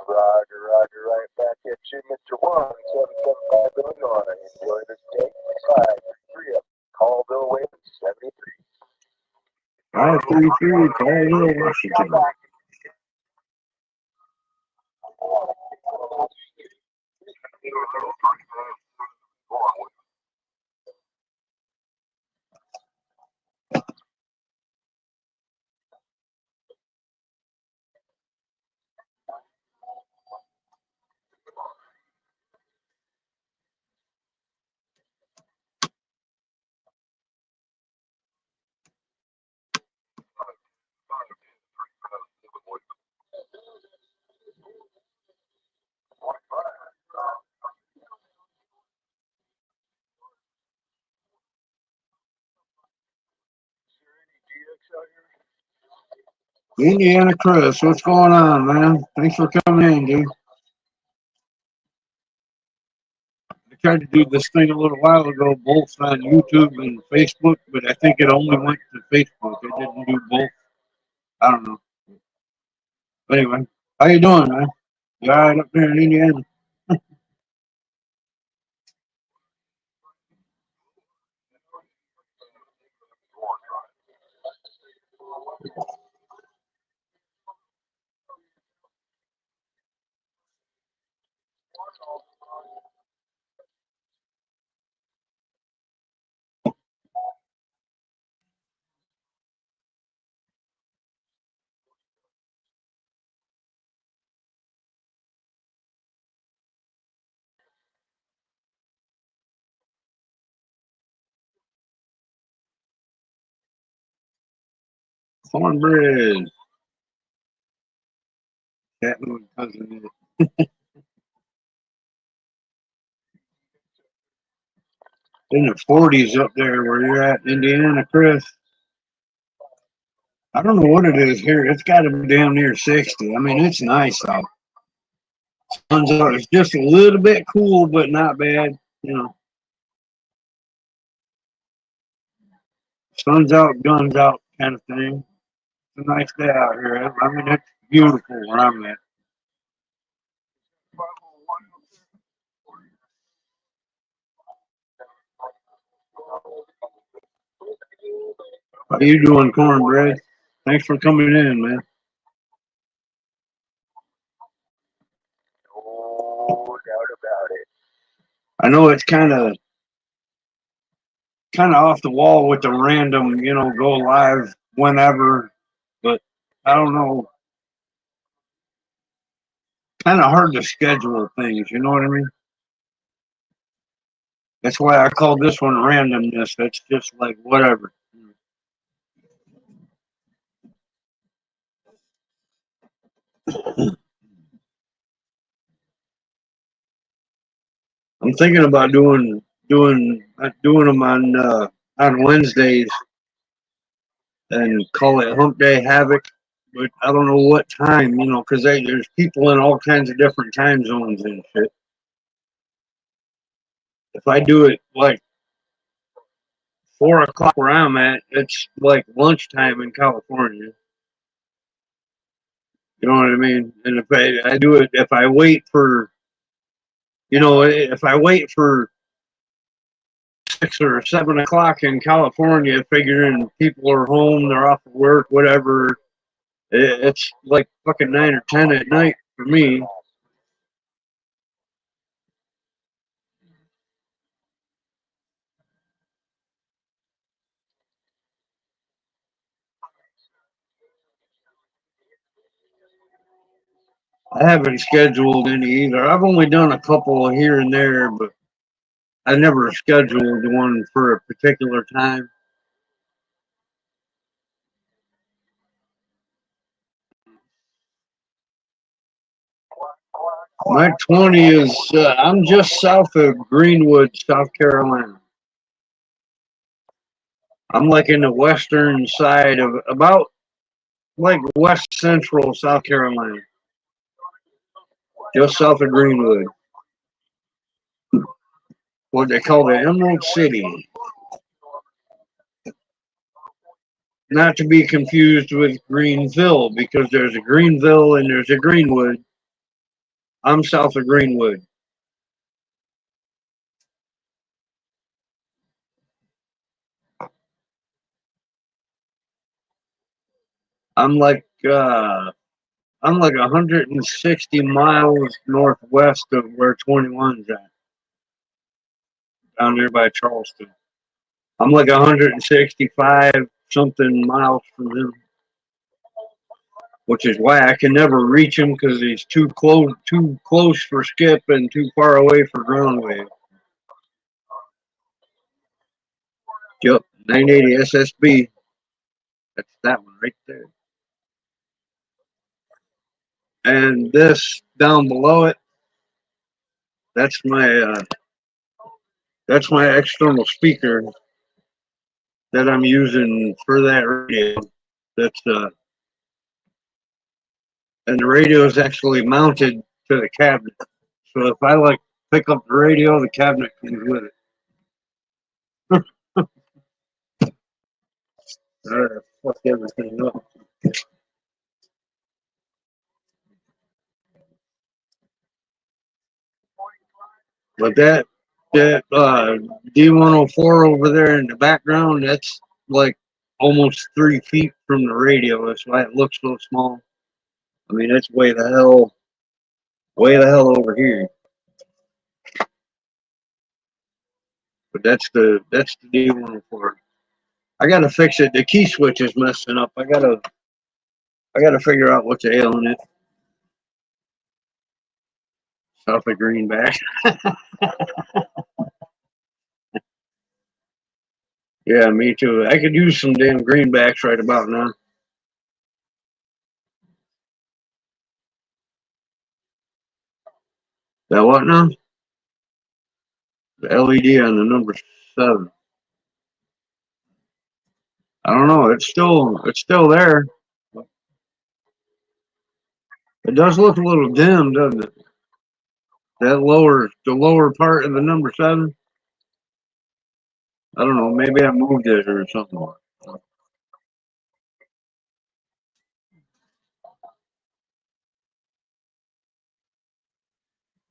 Roger, Roger, right back at you, Mr. 1775 Illinois. Enjoy this day. 533 up. Callville Way 73. 533 Callville, Washington. Indiana Chris, what's going on, man? Thanks for coming in, dude. I tried to do this thing a little while ago, both on YouTube and Facebook, but I think it only went to Facebook. It didn't do both. I don't know. But anyway, how you doing, man? You all right up there in Indiana? Cornbread. Cat moving cousin. In the 40s up there where you're at, Indiana, Chris. I don't know what it is here. It's got to be down near 60. I mean, it's nice out. Sun's out. It's just a little bit cool, but not bad. You know, sun's out, guns out kind of thing. It's a nice day out here. I mean, it's beautiful where I'm at. How you doing, Cornbread? Thanks for coming in, man. No doubt about it. I know it's kind of off the wall with the random, go live whenever, but I don't know. Kind of hard to schedule things, you know what I mean? That's why I called this one randomness. That's just like whatever. I'm thinking about doing them on Wednesdays and call it Hump Day Havoc, but I don't know what time, because there's people in all kinds of different time zones and shit. If I do it like 4 o'clock where I'm at, it's like lunchtime in California. You know what I mean? And if I do it, if I wait for, if I wait for 6 or 7 o'clock in California, figuring people are home, they're off of work, whatever, it's like fucking 9 or 10 at night for me. I haven't scheduled any either. I've only done a couple here and there, but I never scheduled one for a particular time. My 20 is, I'm just south of Greenwood, South Carolina. I'm like in the western side of about like west central South Carolina, just south of Greenwood. What they call the Emerald City. Not to be confused with Greenville, because there's a Greenville and there's a Greenwood. I'm south of Greenwood. I'm like uh, I'm like 160 miles northwest of where 21's at, down there by Charleston. I'm like 165 something miles from him, which is why I can never reach him because he's too close for skip and too far away for ground wave. Yep, 980 SSB. That's that one right there. And this down below it, that's my uh, that's my external speaker that I'm using for that radio. That's and the radio is actually mounted to the cabinet. So if I like pick up the radio, the cabinet comes with it. Fuck everything up. But that D104 over there in the background, that's like almost 3 feet from the radio. That's why it looks so small. I mean, it's way the hell over here. But that's the D104. I gotta fix it. The key switch is messing up. I gotta figure out what's ailing it. South of Greenback. Yeah, me too. I could use some damn greenbacks right about now. That what now? The LED on the number 7. I don't know. It's still there. It does look a little dim, doesn't it? The lower part of the number 7. I don't know. Maybe I moved it or something.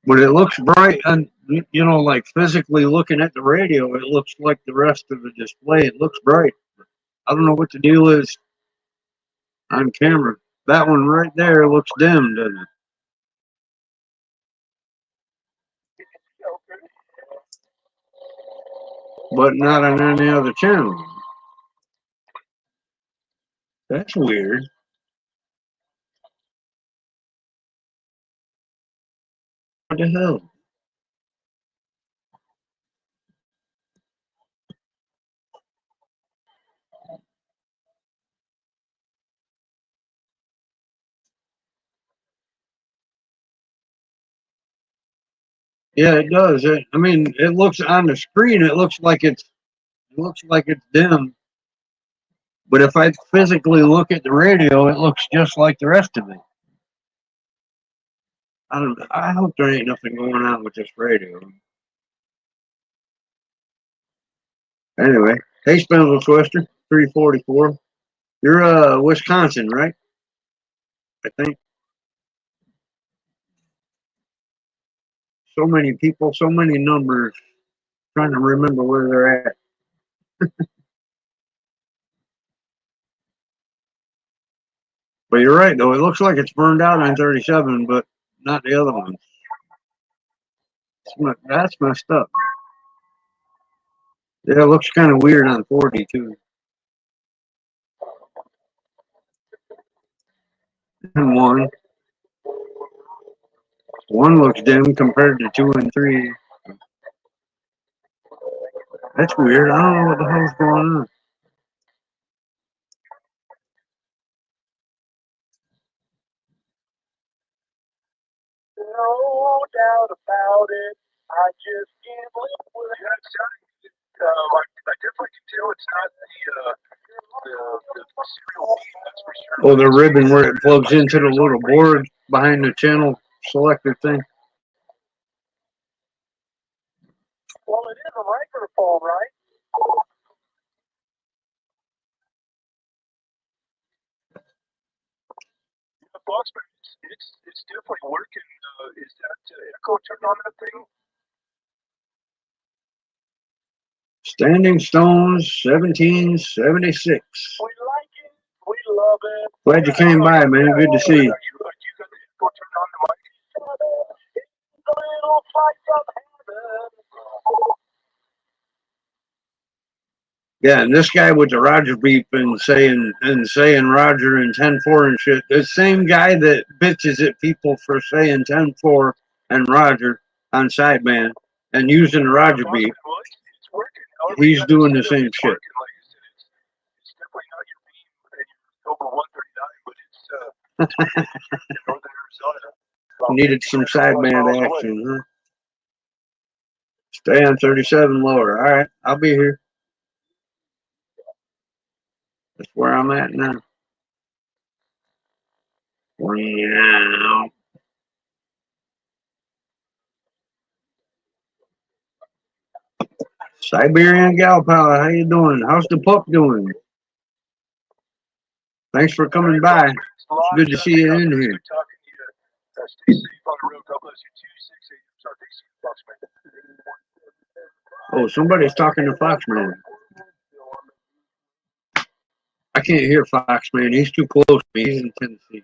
But it looks bright, and like physically looking at the radio, it looks like the rest of the display. It looks bright. I don't know what the deal is on camera. That one right there looks dim, doesn't it? But not on any other channel. That's weird. What the hell? Yeah, it does. I mean, it looks on the screen. It looks like it's dim. But if I physically look at the radio, it looks just like the rest of it. I don't. I hope there ain't nothing going on with this radio. Anyway, hey, Spindle Twister, 344. You're Wisconsin, right? I think. So many people, so many numbers. Trying to remember where they're at. But you're right, though. It looks like it's burned out on 37, but not the other ones. That's messed up. Yeah, it looks kind of weird on 40 too. And one looks dim compared to 2 and 3. That's weird. I don't know what the hell's going on. No doubt about it. I just can't believe what I definitely can tell it's not the serial feed, that's for sure. Oh, the ribbon where it plugs into the little board behind the channel selector thing. Well, it is a microphone, right? Boxman, it's definitely working. Is that echo turned on that thing? Standing Stones, 1776. We like it. We love it. Glad you came by, man. Good to see you. You got the echo turned on the mic. It's a little flight from heaven. Yeah, and this guy with the Roger beep and saying Roger and 10-4 and shit, the same guy that bitches at people for saying 10-4 and Roger on sideband and using the Roger beep, It's working. he's doing the same shit. It's definitely not your beam over 139, but it's in northern Arizona. Needed some sideband action, huh? Stay on 37 lower. All right, I'll be here. That's where I'm at now. Wow. Siberian Gal Pal, how you doing? How's the pup doing? Thanks for coming by. It's good to see you in here. Oh, somebody's talking to Foxman. I can't hear Foxman. He's too close to me. He's in Tennessee.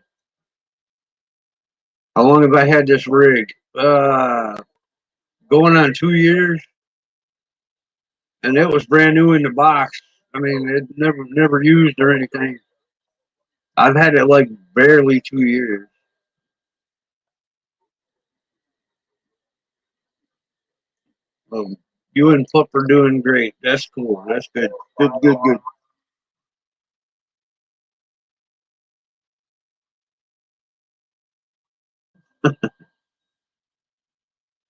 How long have I had this rig? Going on 2 years. And it was brand new in the box. I mean, it never used or anything. I've had it like barely 2 years. You and Pup are doing great. That's cool. That's good. Good.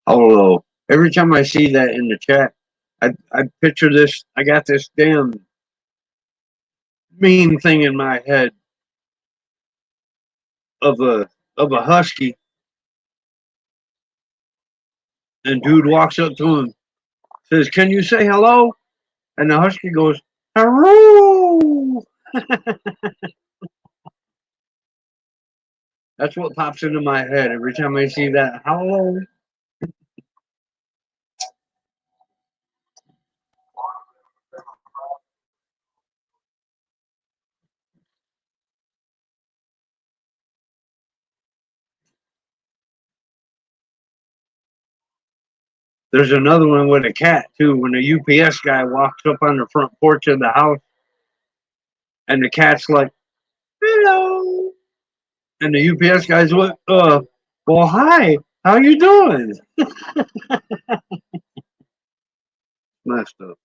Although every time I see that in the chat, I picture this. I got this damn mean thing in my head of a husky, and dude walks up to him, says, "Can you say hello?" And the husky goes, "Hello." That's what pops into my head every time I see that. Hello. There's another one with a cat too. When the UPS guy walks up on the front porch of the house, and the cat's like, "Hello," and the UPS guy's what? Well, hi. How you doing? Messed up.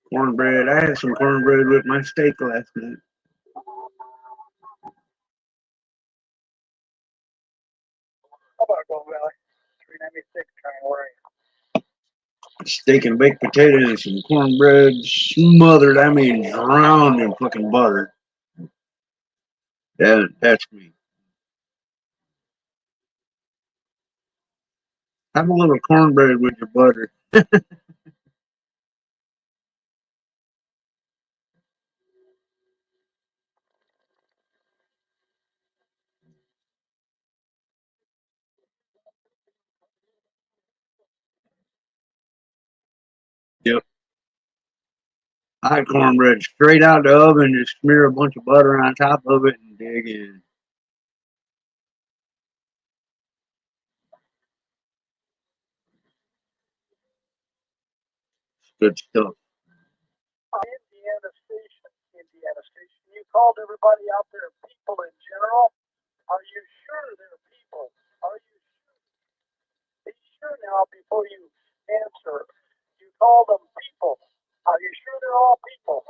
Cornbread. I had some cornbread with my steak last night. How about Gold Valley? 396, trying to worry. Steak and baked potatoes and some cornbread smothered, I mean drowned in fucking butter. That's me. Have a little cornbread with your butter. Yep. Hot cornbread straight out the oven, just smear a bunch of butter on top of it and dig in. Good stuff. Indiana Station. You called everybody out there, people in general. Are you sure they're people? Are you sure? Be sure now before you answer. You call them people. Are you sure they're all people?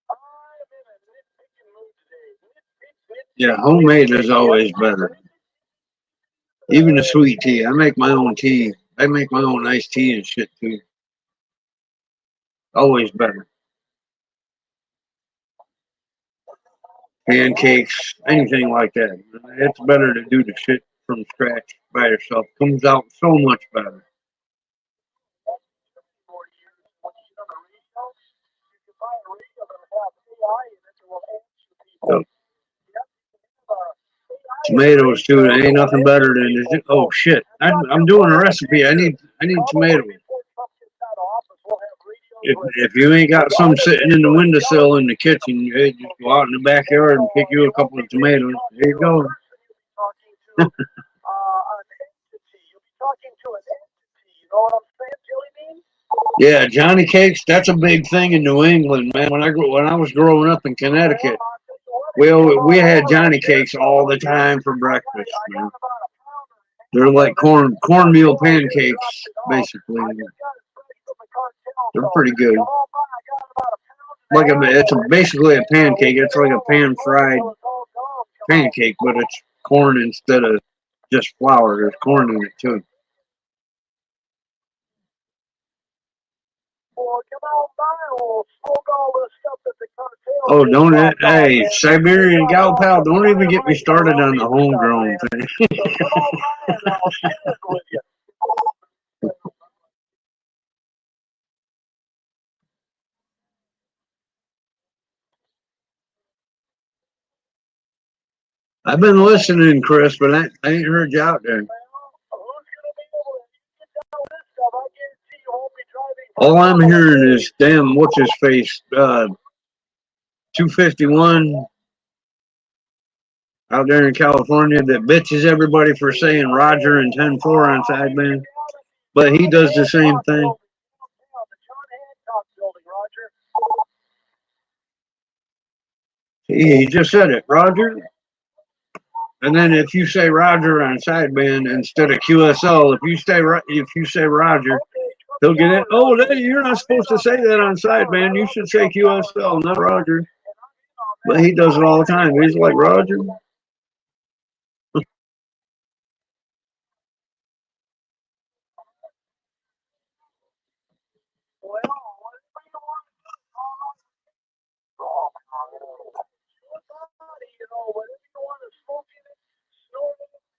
I'm in a nitpicking mood today. Yeah, homemade is always better. Even the sweet tea. I make my own tea. I make my own iced tea and shit too. Always better. pancakes, anything like that. It's better to do the shit from scratch by yourself. Comes out so much better. For years, when you get on the radio, you can buy a radio that'll have AI in it that will answer people. Yep. Yep, AI Tomatoes too. There ain't nothing better than this. Oh shit! I'm doing a recipe. I need tomatoes. before Trump gets out of office, we'll have radios If you ain't got some sitting in the windowsill in the kitchen, you just go out in the backyard and pick you a couple of tomatoes. There you go. talking to an entity. You'll be talking to an entity. You know what I'm saying, Jelly Bean? Yeah, Johnny cakes. That's a big thing in New England, man. When I was growing up in Connecticut, we had Johnny cakes all the time for breakfast, man. They're like cornmeal pancakes, basically. They're pretty good. It's basically a pancake. It's like a pan fried pancake, but it's corn instead of just flour. There's corn in it too. Oh, don't it? Hey, Siberian gal pal, don't even get me started on the homegrown thing. I've been listening, Chris, but I ain't heard you out there. All I'm hearing is, damn, what's his face? 251 out there in California that bitches everybody for saying Roger and 10-4 on sideband. But he does the same thing. He just said it, Roger. And then if you say Roger on sideband instead of QSL, if you say Roger, he'll get it. Oh, you're not supposed to say that on sideband. You should say QSL, not Roger. But he does it all the time. He's like Roger.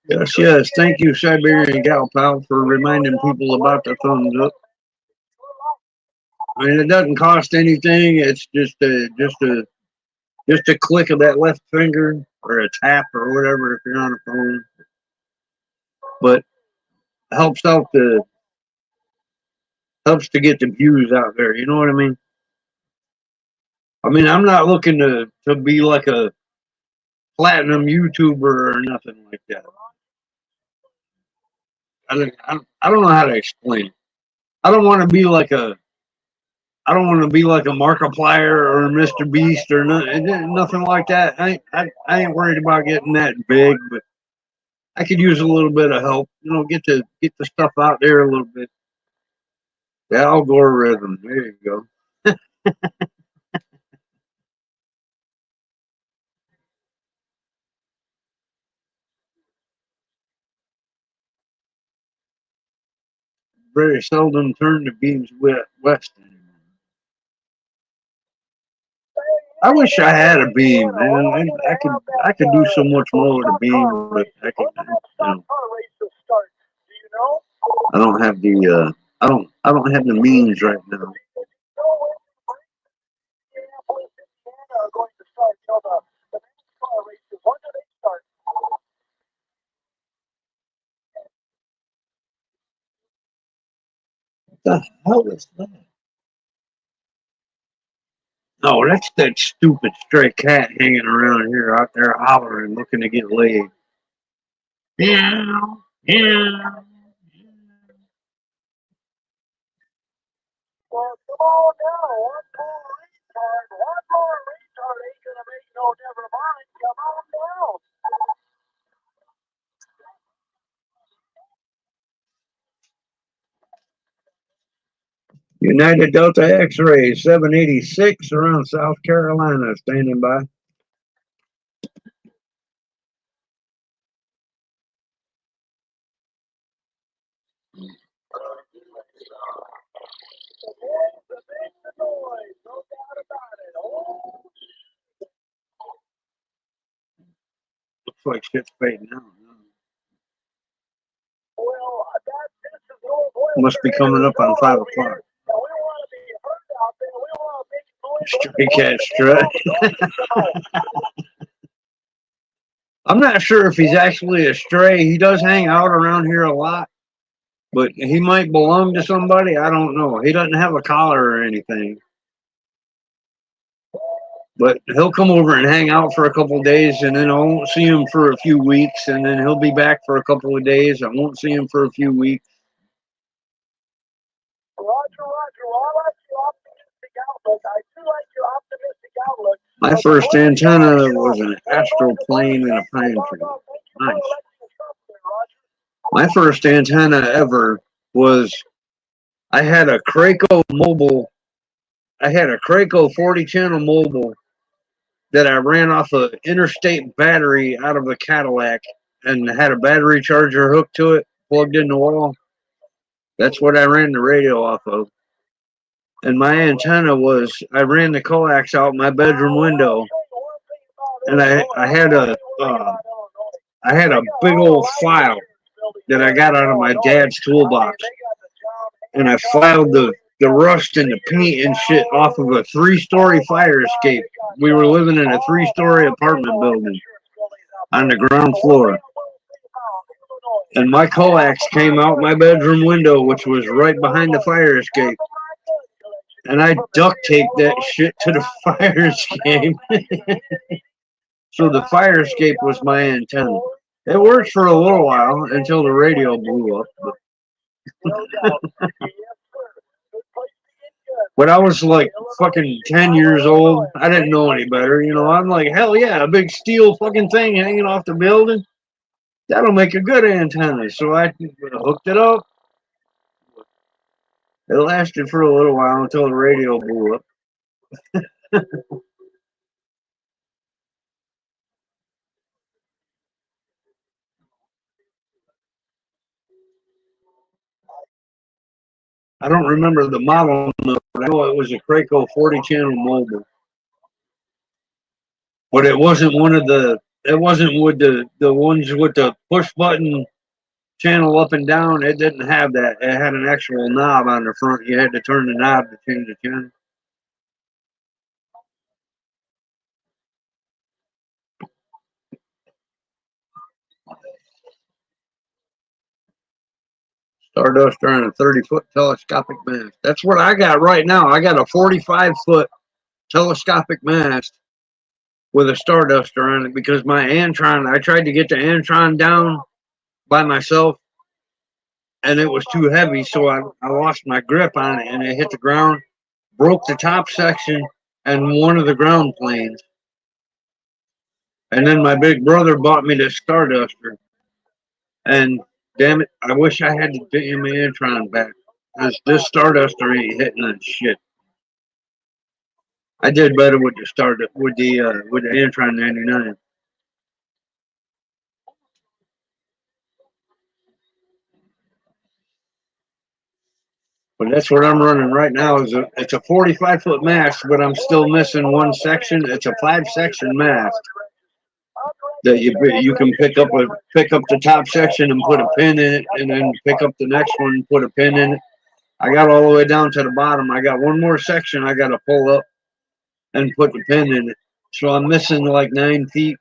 Yes, yes. Thank you, Siberian Gal Pal, for reminding people about the thumbs up. I mean, it doesn't cost anything. It's just a click of that left finger or a tap or whatever if you're on a phone. But helps to get the views out there. You know what I mean? I mean, I'm not looking to be like a platinum YouTuber or nothing like that. I don't know how to explain it. I don't want to be like a Markiplier or a Mr. Beast or nothing like that. I ain't worried about getting that big, but I could use a little bit of help. You know, get the stuff out there a little bit. The algorithm. There you go. Very seldom turn the beams west anymore. I wish I had a beam, man. I could do so much more with a beam, but I can. I don't have the I don't have the means right now. What the hell is that? No, that's that stupid stray cat hanging around here out there hollering, looking to get laid. Meow, meow. Well, come on now. One more retard ain't gonna make no never mind. Come on down. United Delta X-ray 786 around South Carolina, standing by. Looks like shit's fading out. Well, this is North West. Must be coming up on 5 o'clock. We don't want to be heard out there. We don't want to Stray cat strut. I'm not sure if he's actually a stray. He does hang out around here a lot, but he might belong to somebody. I don't know. He doesn't have a collar or anything. But he'll come over and hang out for a couple of days, and then I won't see him for a few weeks, and then he'll be back for a couple of days. I won't see him for a few weeks. Roger. Well, I like your optimistic outlook. I do like your optimistic outlook. My first antenna was an astral plane and a pine tree. Nice. My first antenna ever was I had a Craco mobile. I had a Craco 40 channel mobile that I ran off an interstate battery out of a Cadillac and had a battery charger hooked to it, plugged in the wall. That's what I ran the radio off of. And my antenna was, I ran the coax out my bedroom window, and I had a big old file that I got out of my dad's toolbox, and I filed the rust and the paint and shit off of a 3-story fire escape. We were living in a 3-story apartment building on the ground floor. And my coax came out my bedroom window, which was right behind the fire escape. And I duct taped that shit to the fire escape. So the fire escape was my antenna. It worked for a little while until the radio blew up. But I was like fucking 10 years old. I didn't know any better. You know, I'm like, hell yeah, a big steel fucking thing hanging off the building. That'll make a good antenna. So I hooked it up. It lasted for a little while until the radio blew up. I don't remember the model number, but I know it was a Craco 40 channel mobile. But it wasn't it wasn't with the ones with the push button channel up and down. It didn't have that. It had an actual knob on the front. You had to turn the knob to change the channel. Starduster on a 30-foot telescopic mast. That's what I got right now. I got a 45-foot telescopic mast with a Starduster on it because my Antron, I tried to get the Antron down by myself and it was too heavy, so I lost my grip on it and it hit the ground, broke the top section and one of the ground planes. And then my big brother bought me this Starduster. And damn it, I wish I had the damn Antron back. Because this Starduster ain't hitting that shit. I did better with the Antron 99. But that's what I'm running right now. It's a 45-foot mast, but I'm still missing one section. It's a 5-section mast that you can pick up the top section and put a pin in it, and then pick up the next one and put a pin in it. I got all the way down to the bottom. I got one more section I got to pull up and put the pin in it. So I'm missing like 9 feet,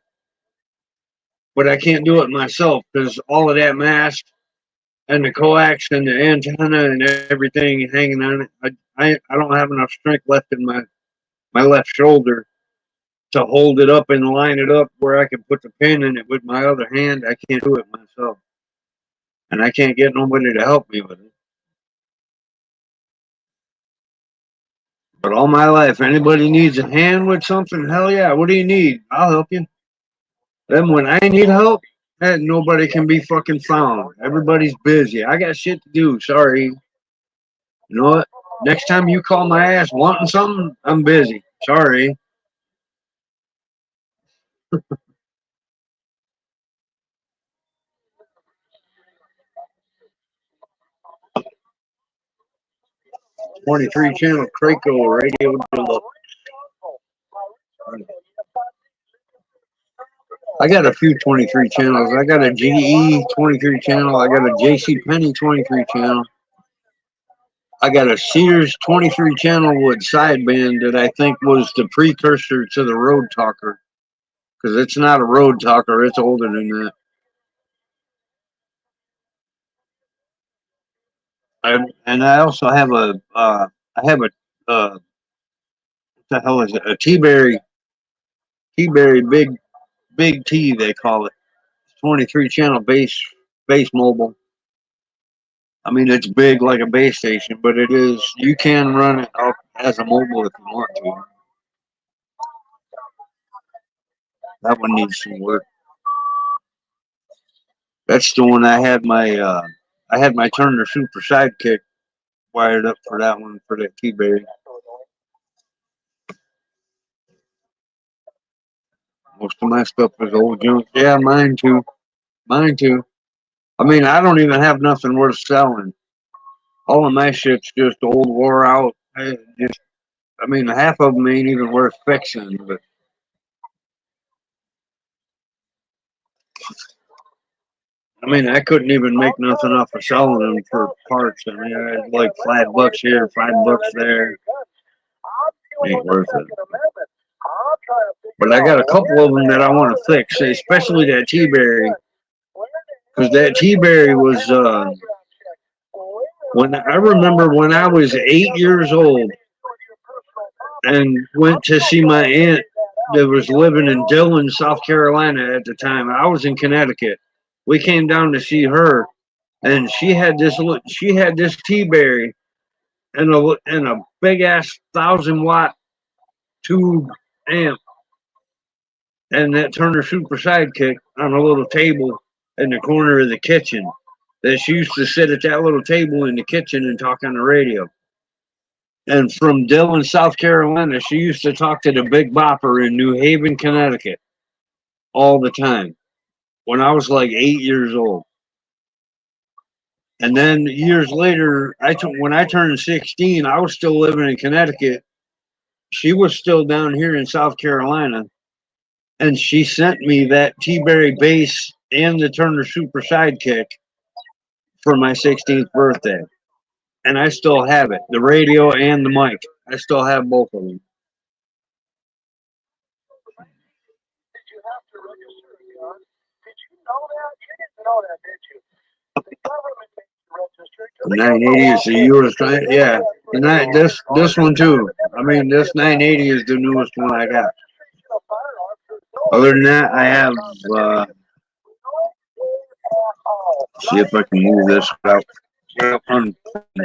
but I can't do it myself because all of that mast and the coax and the antenna and everything hanging on it. I don't have enough strength left in my left shoulder to hold it up and line it up where I can put the pin in it with my other hand. I can't do it myself. And I can't get nobody to help me with it. But all my life, anybody needs a hand with something, hell yeah, what do you need? I'll help you. Then when I need help, nobody can be fucking found. Everybody's busy. I got shit to do. Sorry. You know what? Next time you call my ass wanting something, I'm busy. Sorry. '23 channel Craco radio deluxe. I got a few 23 channels. I got a GE 23 channel. I got a JC Penney 23 channel. I got a Sears 23 channel with sideband that I think was the precursor to the Road Talker. Because it's not a Road Talker, it's older than that. And I also have what the hell is it? A T-Berry big T, they call it. 23 channel base mobile. I mean, it's big like a base station, but it is, you can run it up as a mobile if you want to. That one needs some work. That's the one I had my Turner Super Sidekick wired up for that one, for that T-Berry. Most of my stuff is old junk. Yeah, mine too. Mine too. I mean, I don't even have nothing worth selling. All of my shit's just old, wore out. I mean, half of them ain't even worth fixing. But I mean, I couldn't even make nothing off of selling them for parts. I mean, I had like $5 here, $5 there. Ain't worth it. But I got a couple of them that I want to fix, especially that T-Berry. Because that T-Berry was, when I remember when I was 8 years old and went to see my aunt that was living in Dillon, South Carolina at the time. I was in Connecticut. We came down to see her, and she had this T-Berry and a big ass 1,000-watt tube amp and that Turner Super Sidekick on a little table in the corner of the kitchen. That she used to sit at that little table in the kitchen and talk on the radio. And from Dillon, South Carolina, she used to talk to the Big Bopper in New Haven, Connecticut, all the time. When I was like 8 years old. And then years later, when I turned 16, I was still living in Connecticut. She was still down here in South Carolina. And she sent me that T-Berry bass and the Turner Super Sidekick for my 16th birthday. And I still have it, the radio and the mic. I still have both of them. Did you have to register a gun? Did you know that? You didn't know that, did you? The government makes you register. The 980 is the US, yeah. And this one too. I mean, this 980 is the newest one I got. Other than that, I have. See if I can move this out.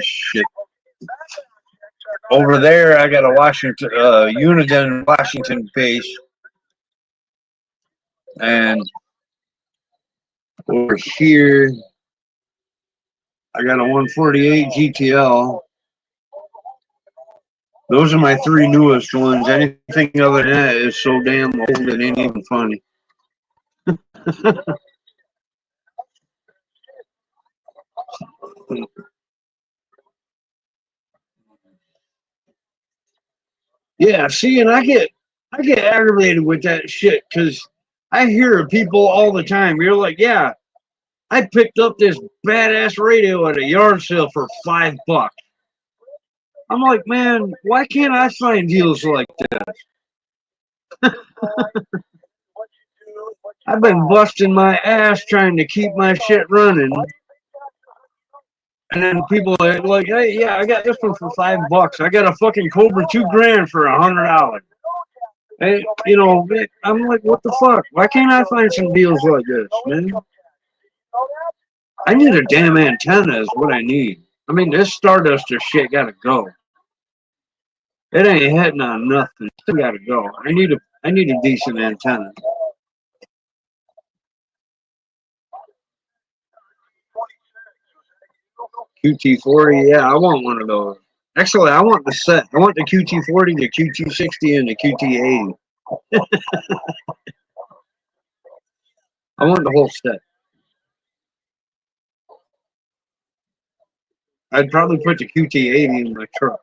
Shit. Over there, I got a Washington Uniden Washington base, and over here, I got a 148 GTL. Those are my three newest ones. Anything other than that is so damn old it ain't even funny. Yeah, see, and I get aggravated with that shit because I hear people all the time. You're like, yeah, I picked up this badass radio at a yard sale for $5. I'm like, man, why can't I find deals like this? I've been busting my ass trying to keep my shit running. And then people are like, hey, yeah, I got this one for $5. I got a fucking Cobra 2 grand for $100. And, you know, I'm like, what the fuck? Why can't I find some deals like this, man? I need a damn antenna is what I need. I mean, this Starduster shit gotta go. It ain't hitting on nothing. It still gotta go. I need a decent antenna. QT40, yeah, I want one of those. Actually, I want the set. I want the QT40, the QT60, and the QT80. I want the whole set. I'd probably put the QT80 in my truck.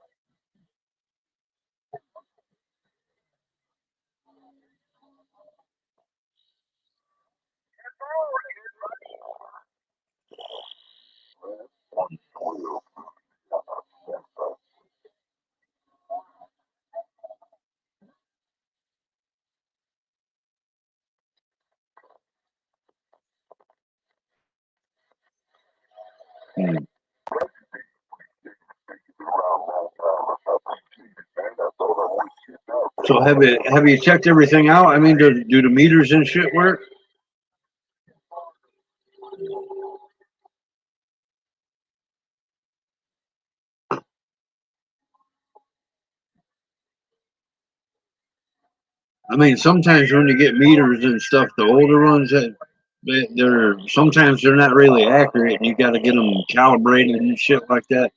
So have you checked everything out? I mean, do the meters and shit work? I mean, sometimes when you get meters and stuff, the older ones, they're sometimes they're not really accurate, and you got to get them calibrated and shit like that.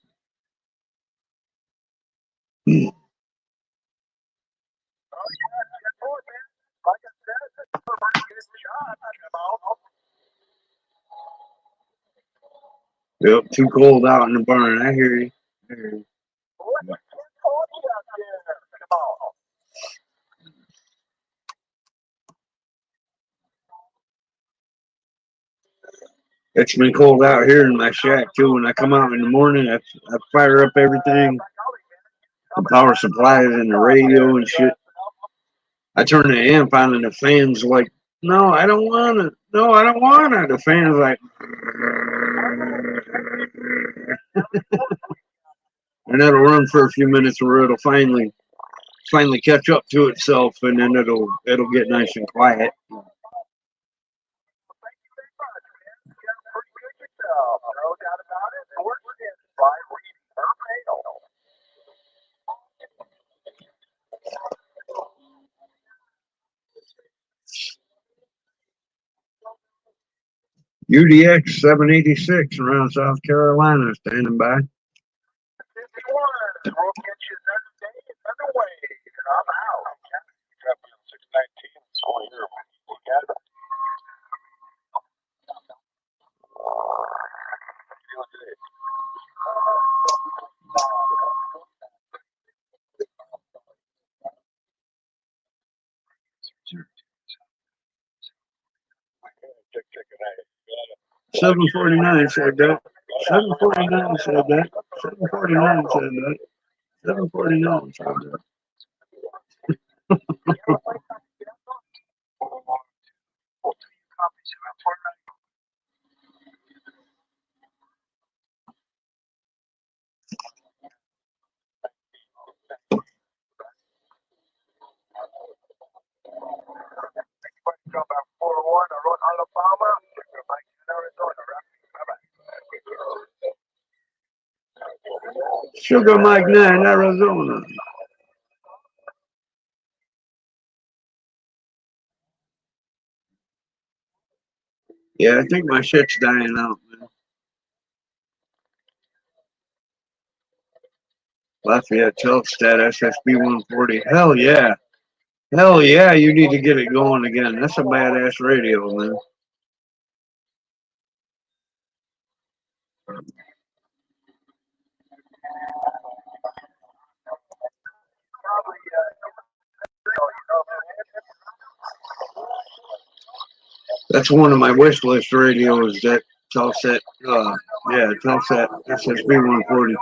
Yep, too cold out in the barn. I hear you. It's been cold out here in my shack too. When I come out in the morning, I fire up everything, the power supplies and the radio and shit. I turn the amp on and the fan's like, no, I don't want it. No, I don't want it. The fan's like, and it'll run for a few minutes where it'll finally catch up to itself, and then it'll get nice and quiet. UDX 786 around South Carolina standing by. Sure. 749 said that. 749 said that. 749 said that. 749 said that. Sugar Mike 9, Arizona. Yeah, I think my shit's dying out, man. Lafayette Telstat SSB 140. Hell yeah. Hell yeah, you need to get it going again. That's a badass radio, man. That's one of my wish list radios, that Telstat, Telstat SSB 140.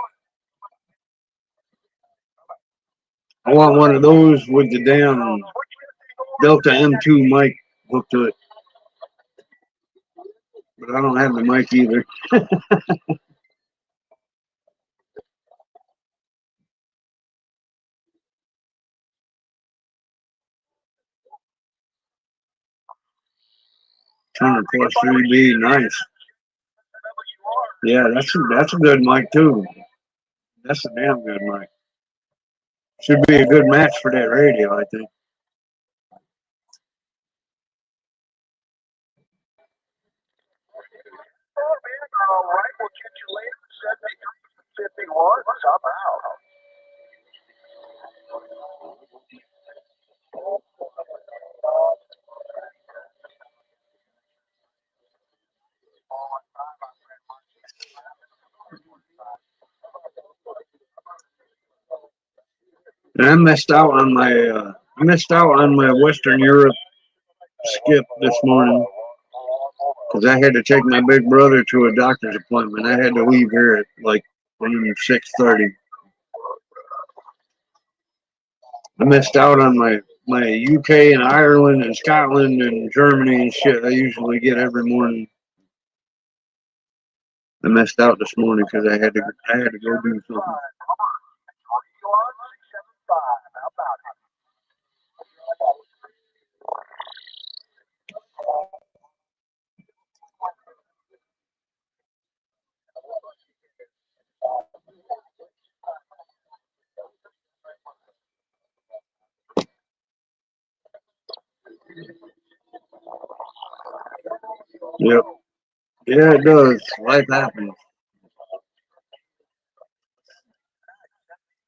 I want one of those with the damn Delta M2 mic hooked to it. But I don't have the mic either. Turner plus 3B, nice. Yeah, that's a good mic too. That's a damn good mic. Should be a good match for that radio, I think. And I missed out on my Western Europe skip this morning. because I had to take my big brother to a doctor's appointment. I had to leave here at like 6:30. I missed out on my UK and Ireland and Scotland and Germany and shit I usually get every morning. I missed out this morning because I had to go do something. Yep. Yeah, it does. Life happens.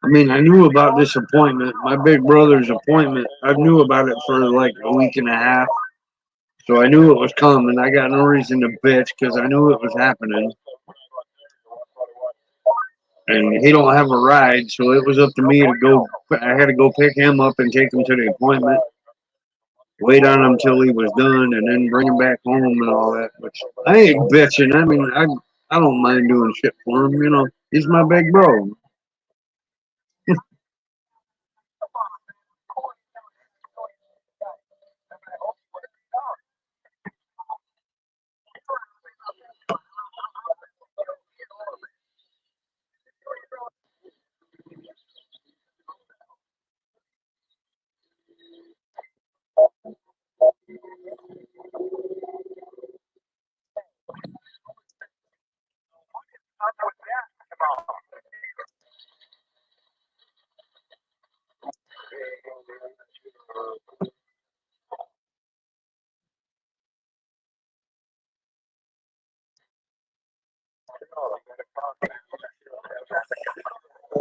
I mean, I knew about this appointment, my big brother's appointment. I knew about it for like a week and a half. So I knew it was coming. I got no reason to bitch because I knew it was happening. And he don't have a ride, so it was up to me to go. I had to go pick him up and take him to the appointment. Wait on him till he was done, and then bring him back home and all that. Which I ain't bitching. I mean, I don't mind doing shit for him. You know, he's my big bro.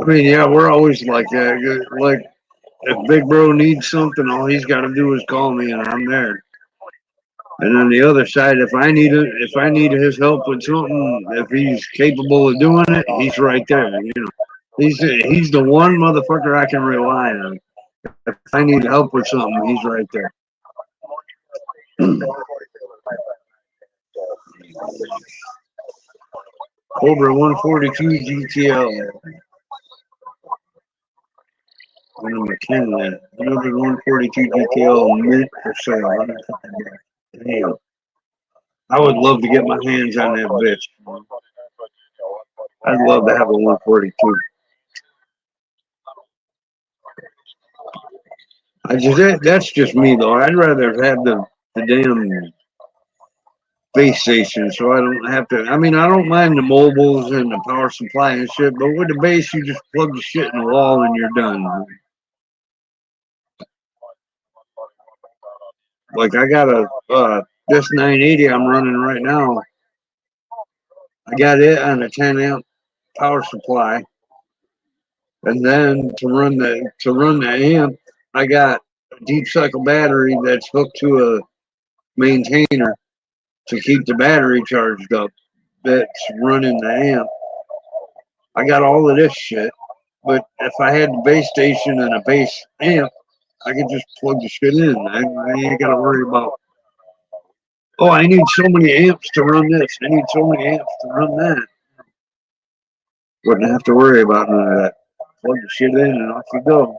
I mean, yeah, we're always like that. Like if Big Bro needs something, all he's got to do is call me, and I'm there. And on the other side, if I need his help with something, if he's capable of doing it, he's right there. You know, he's the one motherfucker I can rely on. If I need help with something, he's right there. Cobra 142 GTL. And I'm a king of that. Another 142 GTL mint for sale. Damn. I would love to get my hands on that bitch. I'd love to have a 142. That's just me though. I'd rather have the damn base station so I don't have to. I mean, I don't mind the mobiles and the power supply and shit, but with the base, you just plug the shit in the wall and you're done. Like I got a this 980 I'm running right now. I got it on a 10 amp power supply, and then to run the amp, I got a deep cycle battery that's hooked to a maintainer to keep the battery charged up. That's running the amp. I got all of this shit, but if I had the base station and a base amp, I could just plug the shit in. I ain't got to worry about. Oh, I need so many amps to run this. I need so many amps to run that. Wouldn't have to worry about none of that. Plug the shit in and off you go.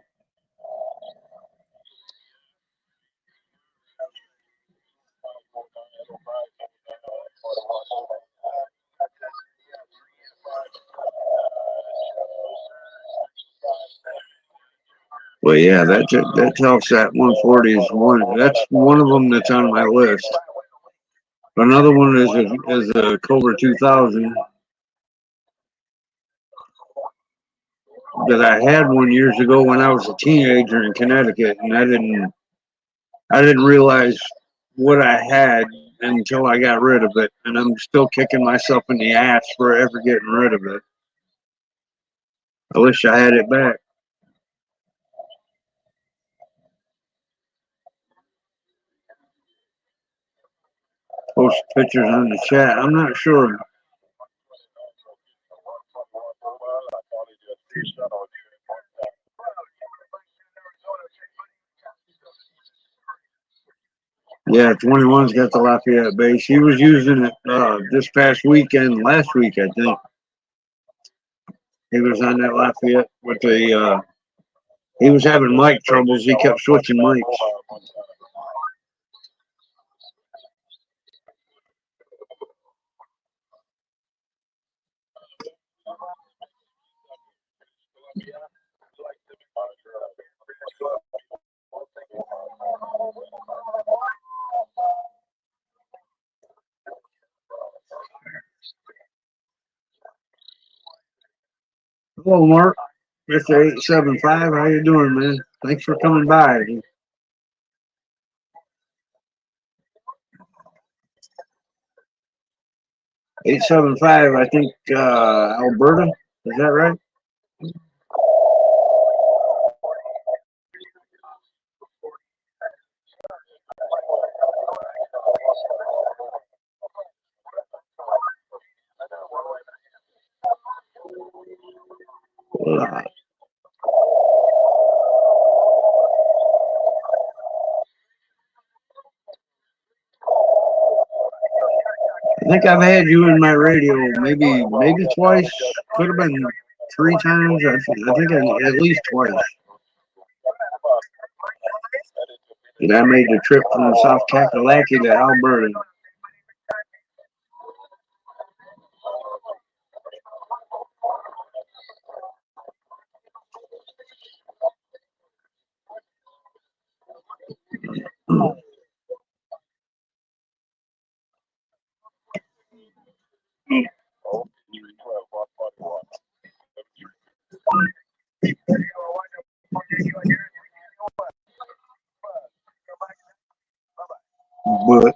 Well, yeah, that Telsat 140 is one. That's one of them that's on my list. Another one is a Cobra 2000 that I had one years ago when I was a teenager in Connecticut, and I didn't realize what I had until I got rid of it, and I'm still kicking myself in the ass for ever getting rid of it. I wish I had it back. Post pictures on the chat. I'm not sure. Yeah, 21's got the Lafayette base. He was using it this past weekend, last week, I think. He was on that Lafayette with the. He was having mic troubles. He kept switching mics. Hello, Mark. Mr. 875. How you doing, man? Thanks for coming by. 875, I think, Alberta. Is that right? I think I've had you in my radio maybe twice. Could have been 3 times. I think at least twice. And I made the trip from South Kakalaki to Alberta. But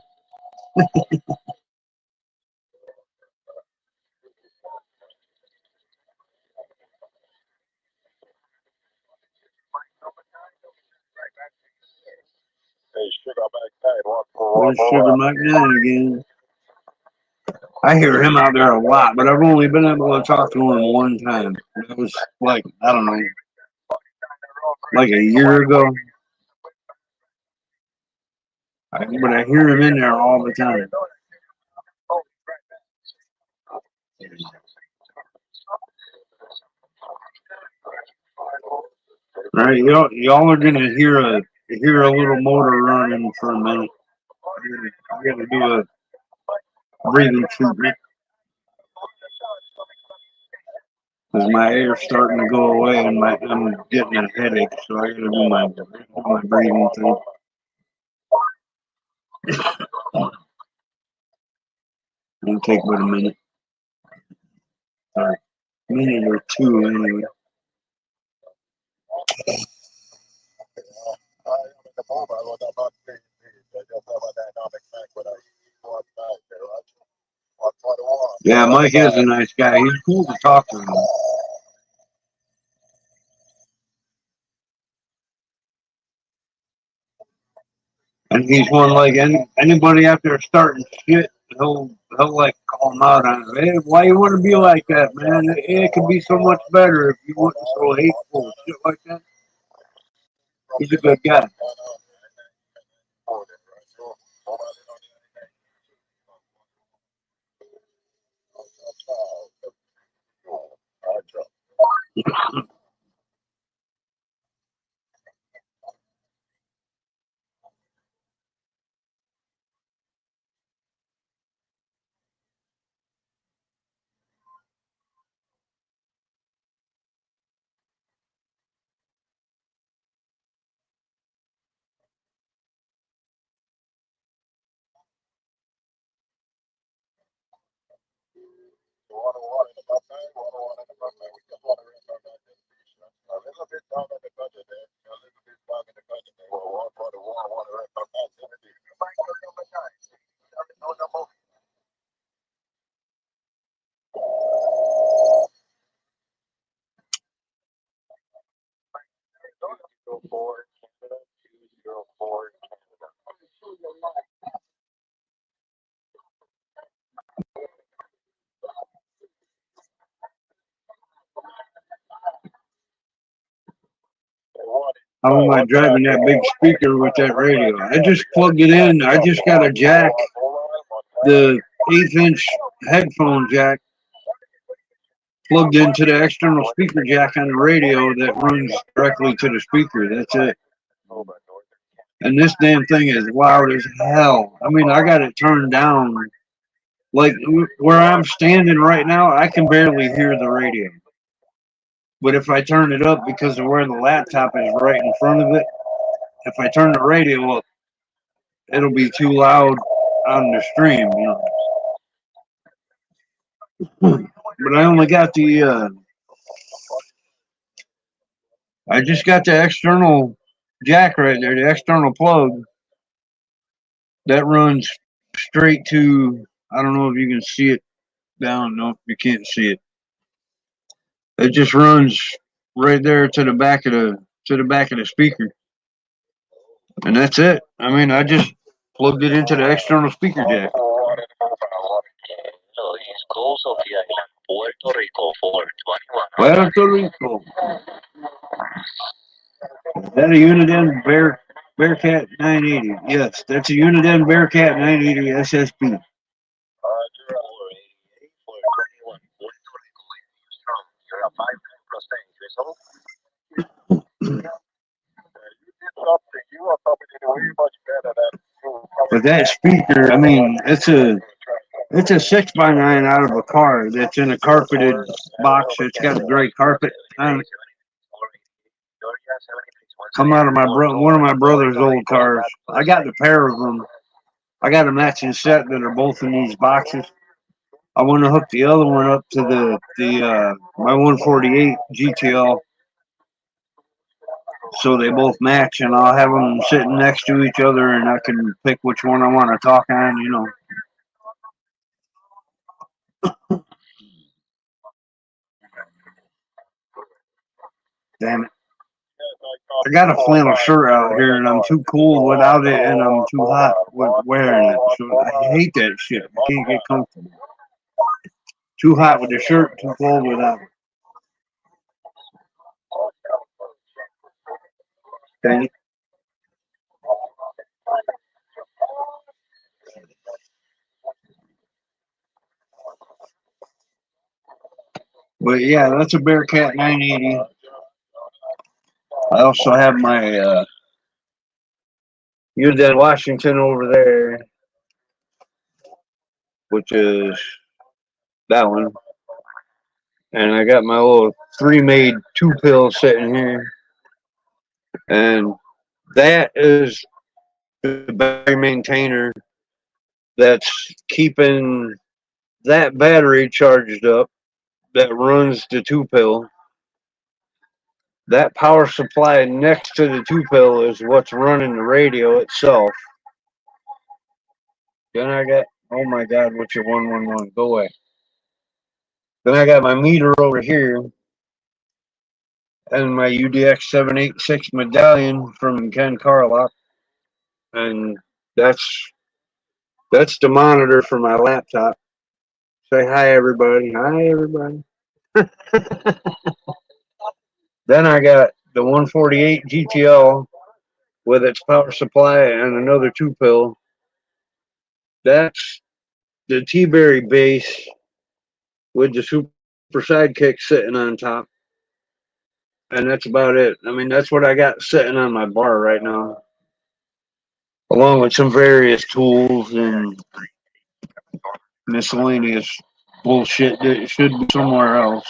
there's Sugar Mike 9 again. I hear him out there a lot, but I've only been able to talk to him one time. It was like, I don't know, like a year ago. But I hear him in there all the time. All right, y'all are gonna hear a little motor running for a minute. I gotta do a breathing treatment because my air's starting to go away and I'm getting a headache, so I gotta do my breathing thing. It'll take about a minute, or a minute or two anyway. Yeah, Mike is a nice guy. He's cool to talk to. And he's one like anybody out there starting shit, he'll like call him out on it. Hey, why you want to be like that, man? It could be so much better if you weren't so hateful, shit like that. He's a good guy. how am I driving that big speaker with that radio? I just plugged it in. I just got a jack, the 1/8-inch headphone jack, plugged into the external speaker jack on the radio that runs directly to the speaker. That's it. And this damn thing is loud as hell. I mean, I got it turned down. Like where I'm standing right now, I can barely hear the radio. But if I turn it up because of where the laptop is right in front of it, if I turn the radio up, it'll be too loud on the stream, you know. But I only got I just got the external jack right there, the external plug that runs straight to. I don't know if you can see it down. No, you can't see it. It just runs right there to the back of the speaker, and that's it. I mean, I just plugged it into the external speaker jack. Puerto Rico. Is that a Uniden Bearcat 980? Yes, that's a Uniden Bearcat 980 SSP. But that speaker, I mean, it's a 6x9 out of a car that's in a carpeted box. It's got a gray carpet on it. Come out of one of my brother's old cars. I got the pair of them. I got a matching set that are both in these boxes. I want to hook the other one up to my 148 GTL, so they both match, and I'll have them sitting next to each other, and I can pick which one I want to talk on. You know. Damn it. I got a flannel shirt out here, and I'm too cold without it, and I'm too hot with wearing it. So I hate that shit. I can't get comfortable. Too hot with the shirt, too cold without it. Okay. But yeah, that's a Bearcat 980. I also have my Uniden Washington over there, which is that one. And I got my little 3-made 2-pill sitting here. And that is the battery maintainer that's keeping that battery charged up that runs the 2-pill. That power supply next to the 2-pill is what's running the radio itself. Then I got, oh my God, what's your 111? Go away. Then I got my meter over here and my UDX 786 medallion from Ken Carlock. And that's the monitor for my laptop. Say hi, everybody. Hi, everybody. Then I got the 148 GTL with its power supply and another 2-pill. That's the T-Berry base with the Super Sidekick sitting on top. And that's about it. I mean, that's what I got sitting on my bar right now, along with some various tools and miscellaneous bullshit that should be somewhere else.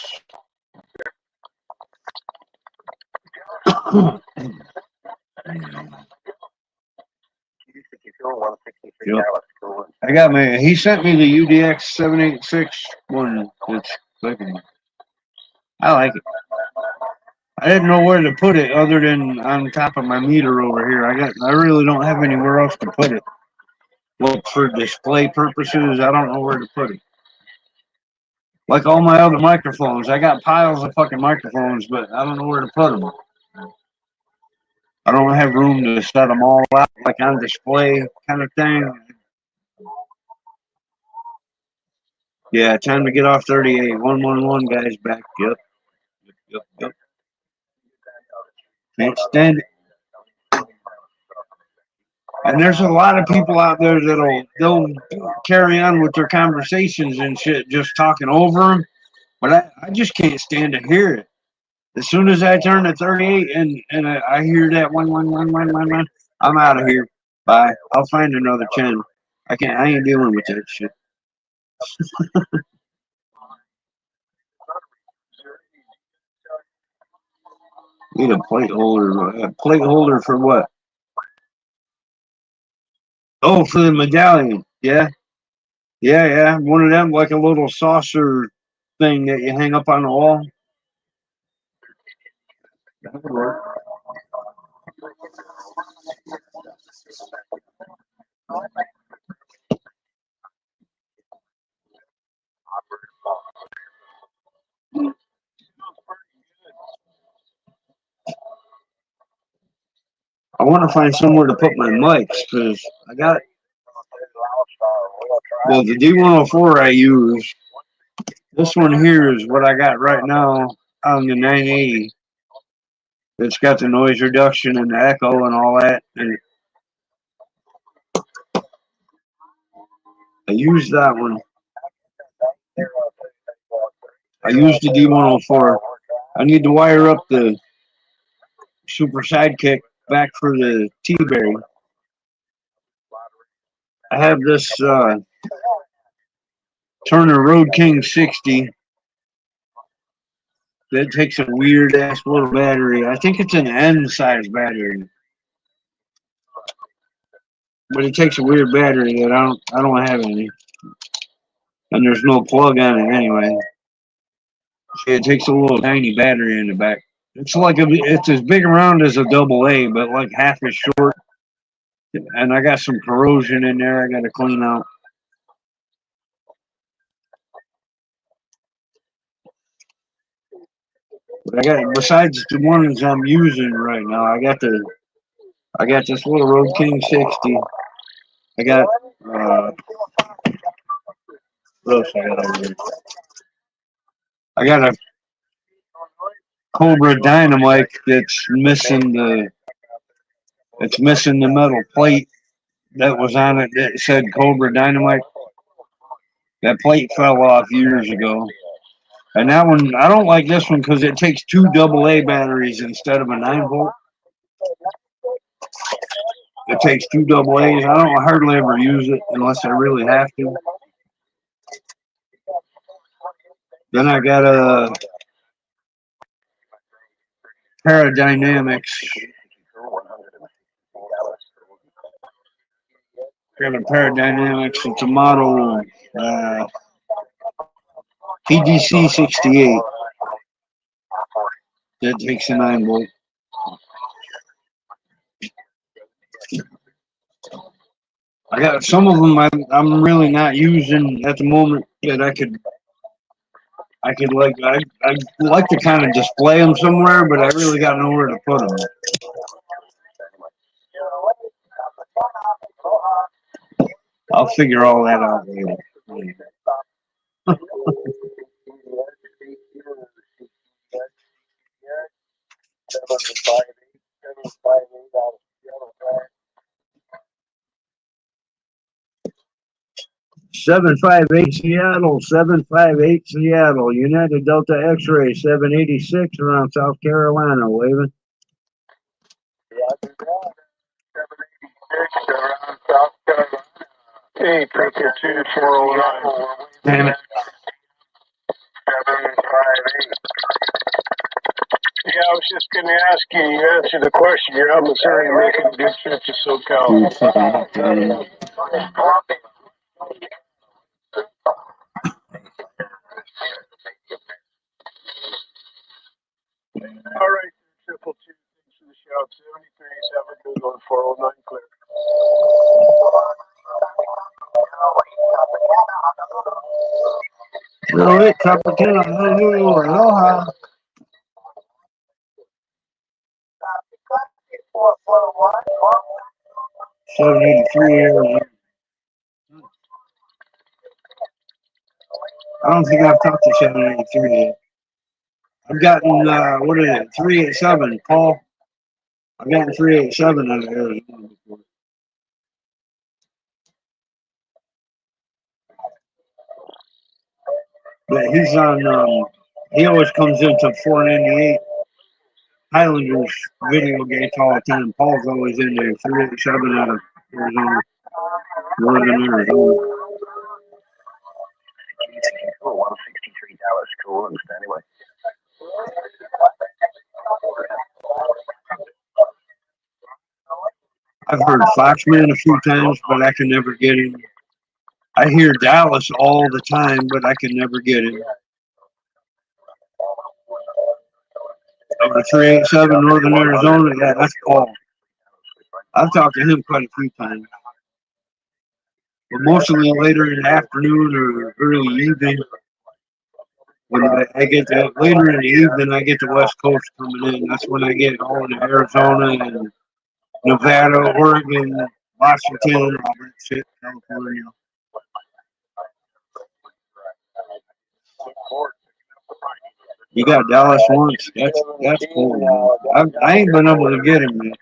Yep. I got he sent me the UDX 786 one. It's clicking. I like it. I didn't know where to put it other than on top of my meter over here. I really don't have anywhere else to put it. Well, for display purposes, I don't know where to put it. Like all my other microphones, I got piles of fucking microphones, but I don't know where to put them. I don't have room to set them all out like on display kind of thing. Yeah, time to get off 38. 111 guys back. Yep. Can't stand it. And there's a lot of people out there they'll carry on with their conversations and shit, just talking over them. But I just can't stand to hear it. As soon as I turn to 38 and I hear that one, I'm out of here. Bye. I'll find another channel. I ain't dealing with that shit. Need a plate holder. A plate holder for what? Oh, for the medallion. Yeah. Yeah. One of them, like a little saucer thing that you hang up on the wall. That would work. I want to find somewhere to put my mics because I got, well, the D104 I use. This one here is what I got right now on the 980. It's got the noise reduction and the echo and all that. And I used that one. I used the D104. I need to wire up the Super Sidekick back for the T-Berry. I have this Turner Road King 60 that takes a weird ass little battery. I think it's an N size battery, but it takes a weird battery that I don't have any, and there's no plug on it anyway. See, it takes a little tiny battery in the back. It's as big around as a double A, but like half as short. And I got some corrosion in there. I got to clean out. But I got, besides the ones I'm using right now, I got this little Road King 60. I got what else I got over here? I got a Cobra Dynamite that's missing the metal plate that was on it that said Cobra Dynamite. That plate fell off years ago. And that one, I don't like this one because it takes two AA batteries instead of a 9-volt. It takes two AA's. I don't hardly ever use it unless I really have to. Then I got a Paradynamics. Got a Paradynamics. It's a model PDC 68 that takes a 9-volt. I got some of them I'm really not using at the moment that I'd like to kind of display them somewhere, but I really got nowhere to put them. I'll figure all that out later. Seven 758 Seattle, 758 Seattle, United Delta X-ray 786 around South Carolina, waving. Hey, Cricket 2409. Damn it. 758. Yeah, I was just going to ask you, you answered the question. You're out in Missouri making a good trip to SoCal. All right, 222, thanks for the shout. 73, 7 good on 409 clear. All right, Tropicana, aloha. 783 Arizona. I don't think I've talked to 783 yet. I've gotten, what is it, 387, Paul? I've gotten 387 out of Arizona before. But he's on. He always comes into 498 Highlanders video gates all the time. Paul's always in there. 387 out of Arizona, northern Arizona. Cool, 163 Dallas. Cool, anyway. I've heard Foxman a few times, but I can never get him. I hear Dallas all the time, but I can never get him. Over 387 Northern Arizona, yeah, that's Paul. I've talked to him quite a few times. But mostly later in the afternoon or early evening. When I get that later in the evening, I get the West Coast coming in. That's when I get all in Arizona and Nevada, Oregon, Washington, all that shit, California. You got Dallas once. That's cool. I ain't been able to get him yet.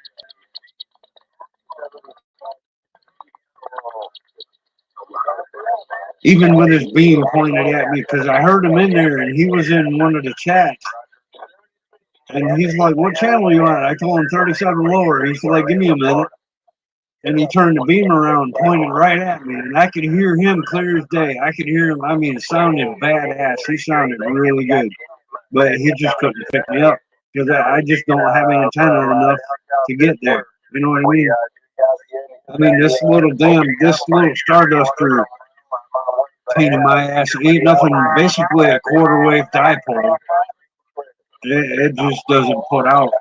Even with his beam pointed at me, because I heard him in there and he was in one of the chats. And he's like, "What channel are you on?" I told him 37 lower. He's like, "Give me a minute." And he turned the beam around, pointed right at me, and I could hear him clear as day. I could hear him. I mean, it sounded badass. He sounded really good, but he just couldn't pick me up because I just don't have antenna enough to get there. You know what I mean? I mean, this little Starduster pain in my ass ain't nothing. Basically, a quarter wave dipole. It just doesn't put out.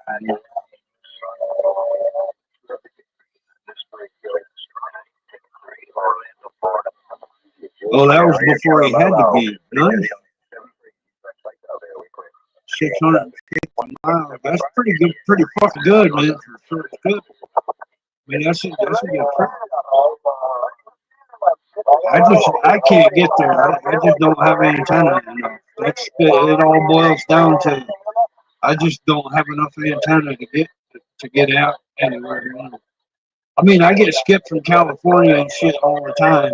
Well, that was before he had to be. None. 650 miles. That's pretty good. Pretty fucking good, man. For sure, it's good. I mean, that's a good trip. I can't get there. I just don't have any antenna enough. It all boils down to I just don't have enough antenna to get out anywhere. I mean, I get skipped from California and shit all the time,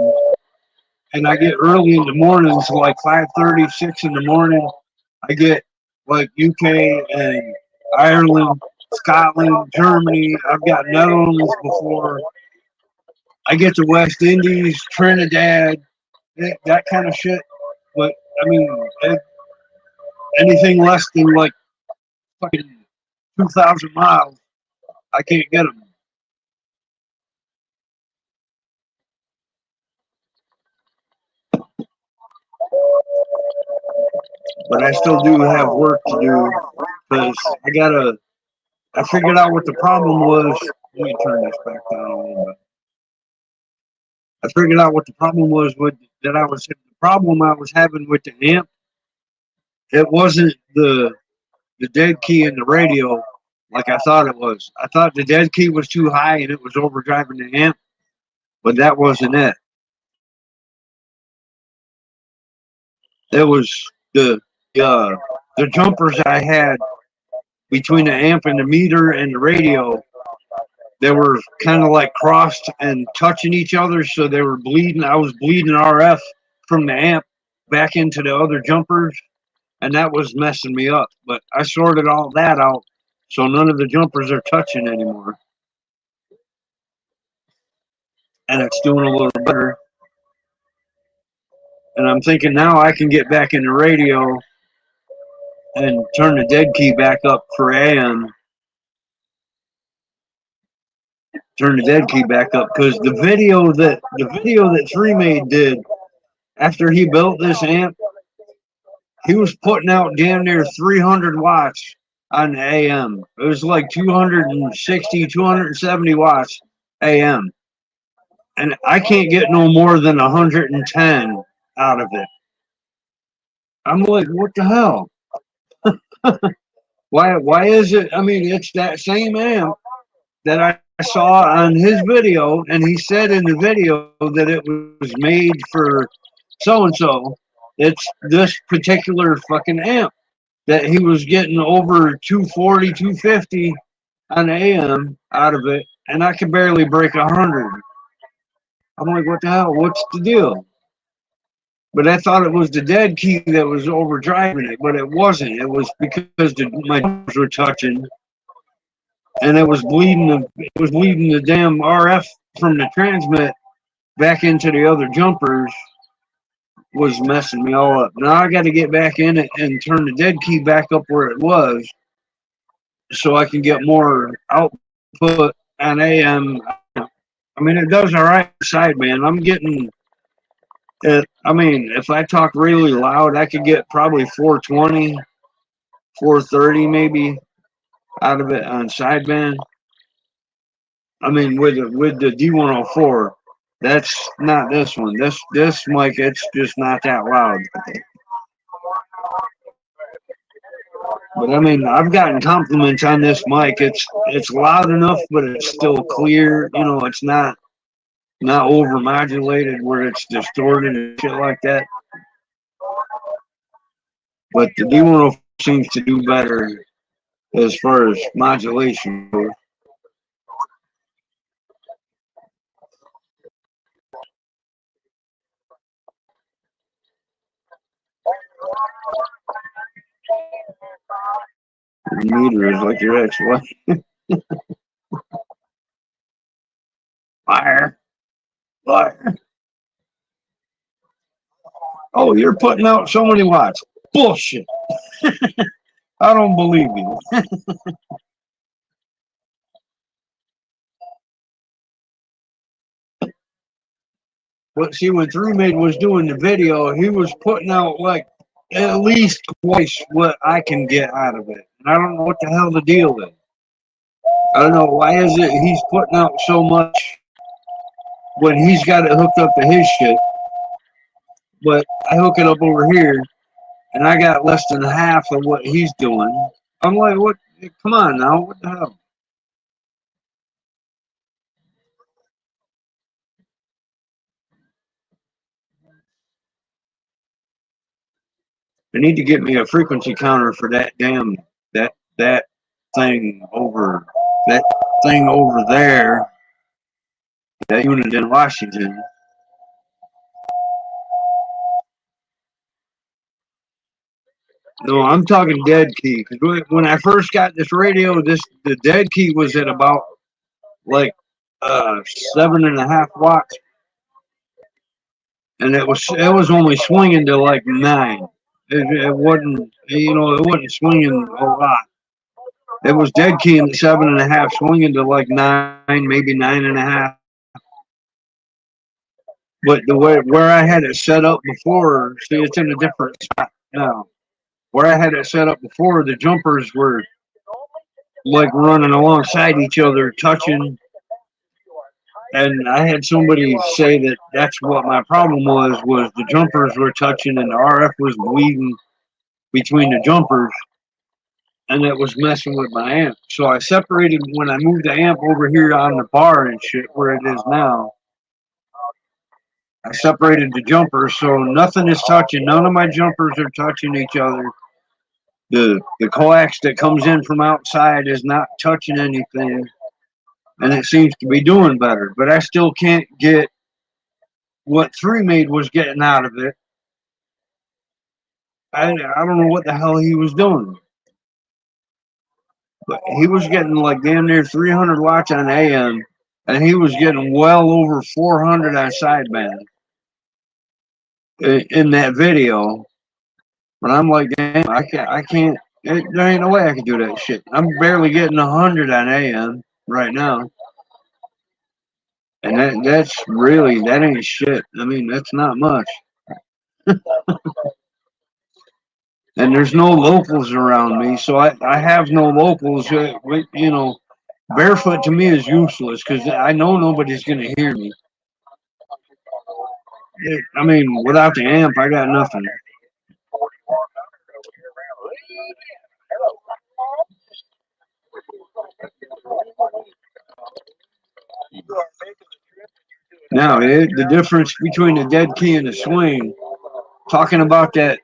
and I get early in the mornings, like 5:30, 6 in the morning. I get like UK and Ireland, Scotland, Germany. I've got Netherlands before. I get the West Indies, Trinidad, that kind of shit. But I mean, anything less than like fucking 2,000 miles, I can't get them. But I still do have work to do because I figured out what the problem was. Let me turn this back down a little bit. I figured out what the problem was the problem I was having with the amp. It wasn't the dead key in the radio like I thought it was. I thought the dead key was too high and it was overdriving the amp, but that wasn't it. It was the jumpers I had between the amp and the meter and the radio. They were kind of like crossed and touching each other, so they were bleeding. I was bleeding RF from the amp back into the other jumpers, and that was messing me up. But I sorted all that out, so none of the jumpers are touching anymore. And it's doing a little better. And I'm thinking now I can get back in the radio and turn the dead key back up for AM. Turn the dead key back up because the video that Three Made did after he built this amp, he was putting out damn near 300 watts on AM. It was like 260, 270 watts AM. And I can't get no more than 110 out of it. I'm like, what the hell? Why is it? I mean, it's that same amp that I saw on his video, and he said in the video that it was made for so and so. It's this particular fucking amp that he was getting over 240, 250 on AM out of it, and I could barely break 100. I'm like, what the hell? What's the deal? But I thought it was the dead key that was overdriving it, but it wasn't. It was because my jumpers were touching, and it was bleeding the damn RF from the transmit back into the other jumpers, was messing me all up. Now I got to get back in it and turn the dead key back up where it was, so I can get more output on AM. I mean, it does all right sideband. I'm getting it. I mean, if I talk really loud, I could get probably 420, 430 maybe out of it on sideband. I mean, with the D104, that's not this one. This mic, it's just not that loud. But I mean, I've gotten compliments on this mic. It's loud enough, but it's still clear. You know, it's not over modulated where it's distorted and shit like that. But the D104 seems to do better as far as modulation goes. The meter is like your ex-wife. Fire. Fire. Oh, you're putting out so many watts. Bullshit. I don't believe you. But see, when Three Made was doing the video, he was putting out like at least twice what I can get out of it. And I don't know what the hell the deal is. I don't know why is it he's putting out so much when he's got it hooked up to his shit. But I hook it up over here and I got less than half of what he's doing. I'm like, what? Come on now, what the hell? I need to get me a frequency counter for that damn that thing over that thing over there. That unit in Washington. No, I'm talking dead key. When I first got this radio, the dead key was at about like 7.5 watts, and it was only swinging to like 9. It wasn't, it wasn't swinging a lot. It was dead key in the 7.5, swinging to like 9, maybe 9.5. But the way where I had it set up before, see, it's in a different spot now. Where I had it set up before, the jumpers were like running alongside each other, touching. And I had somebody say that that's what my problem was the jumpers were touching and the RF was bleeding between the jumpers, and it was messing with my amp. So I separated when I moved the amp over here on the bar and shit where it is now. I separated the jumpers so nothing is touching. None of my jumpers are touching each other. The coax that comes in from outside is not touching anything, and it seems to be doing better. But I still can't get what Three Made was getting out of it. I don't know what the hell he was doing, but he was getting like damn near 300 watts on AM, and he was getting well over 400 on sideband in that video. But I'm like, damn, I can't. There ain't no way I can do that shit. I'm barely getting 100 on AM right now. And that ain't shit. I mean, that's not much. And there's no locals around me, so I have no locals. Barefoot to me is useless because I know nobody's gonna hear me. I mean, without the amp, I got nothing. Now, the difference between the dead key and the swing, talking about that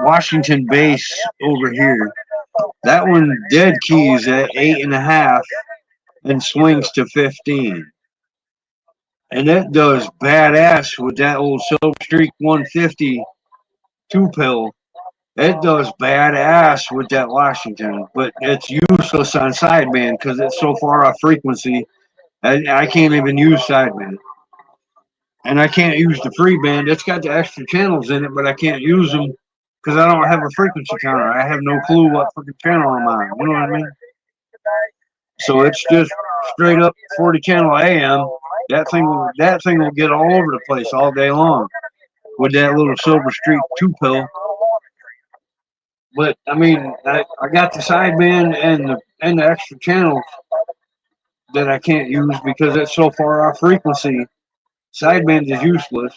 Washington bass over here, that one dead keys at 8.5 and swings to 15. And that does badass with that old Silver Streak 150 2-pill. It does badass with that Washington, but it's useless on sideband because it's so far off frequency. I can't even use sideband. And I can't use the free band. It's got the extra channels in it, but I can't use them because I don't have a frequency counter. I have no clue what fucking channel I'm on. You know what I mean? So it's just straight up 40 channel AM. That thing will get all over the place all day long with that little Silver Streak 2-pill. But I mean, I got the sideband and the extra channels that I can't use because it's so far off frequency. Sideband is useless.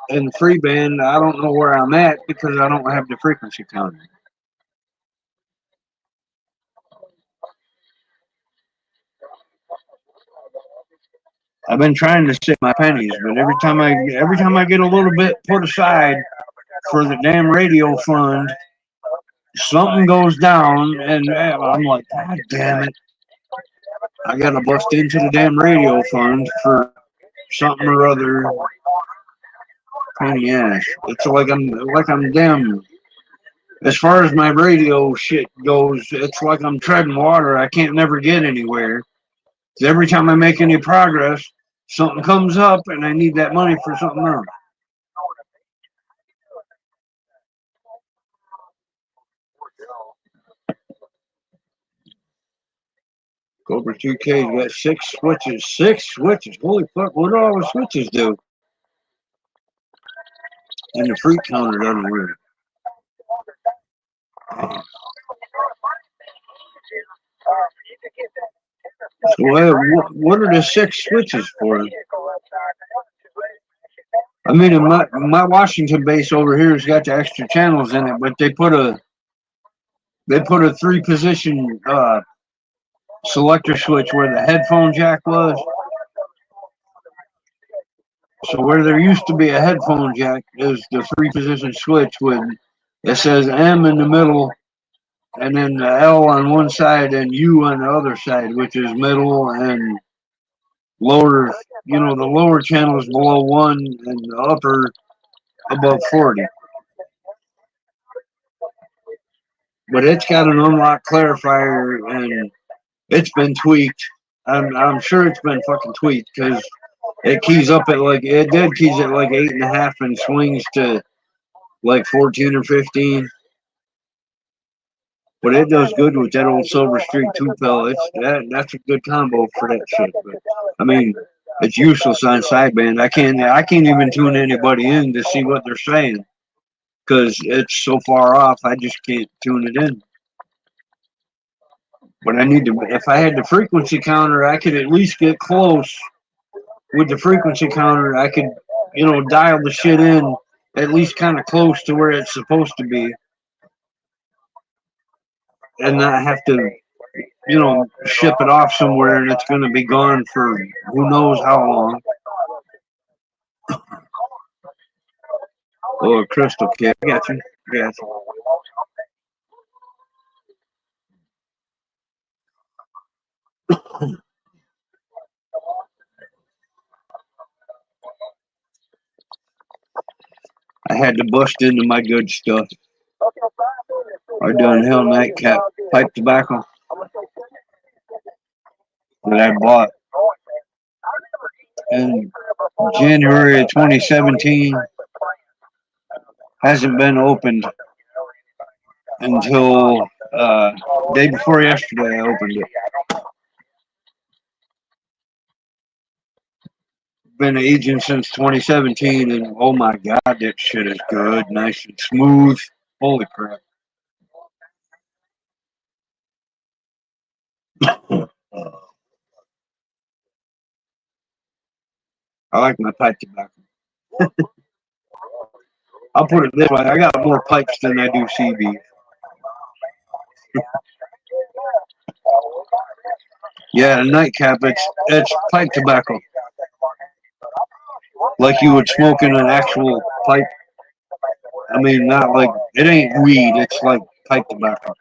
And the free band, I don't know where I'm at because I don't have the frequency counter. I've been trying to save my pennies, but every time I get a little bit put aside for the damn radio fund, something goes down, and I'm like, God damn it! I gotta bust into the damn radio fund for something or other. Pain in the ass. It's like I'm damn. As far as my radio shit goes, it's like I'm treading water. I can't never get anywhere. Every time I make any progress, something comes up, and I need that money for something else. Cobra 2K got 6 switches. 6 switches. Holy fuck! What do all the switches do? And the free counter doesn't work. So what are the 6 switches for? I mean, in my Washington base over here has got the extra channels in it, but they put a 3-position selector switch where the headphone jack was. So where there used to be a headphone jack is the 3-position switch with it says M in the middle and then the L on one side and U on the other side, which is middle and lower. You know, the lower channel is below 1 and the upper above 40. But it's got an unlock clarifier and it's been tweaked. I'm sure it's been fucking tweaked because it did keys at like 8.5 and swings to like 14 or 15. But it does good with that old Silver Streak 2-pill. That's a good combo for that shit. But I mean, it's useless on sideband. I can't even tune anybody in to see what they're saying because it's so far off. I just can't tune it in. But I need to. If I had the frequency counter, I could at least get close. With the frequency counter, I could, dial the shit in at least kind of close to where it's supposed to be, and not have to, ship it off somewhere and it's going to be gone for who knows how long. Oh, crystal kid, I got you. I got you. I had to bust into my good stuff. I done hell nightcap pipe tobacco that I bought in January of 2017. Hasn't been opened until day before yesterday. I opened it. Been aging since 2017, and oh my god, that shit is good, nice and smooth. Holy crap! I like my pipe tobacco. I'll put it this way: I got more pipes than I do CB. Yeah, a nightcap. It's pipe tobacco, like you would smoke in an actual pipe. I mean, not like it ain't weed. It's like pipe tobacco.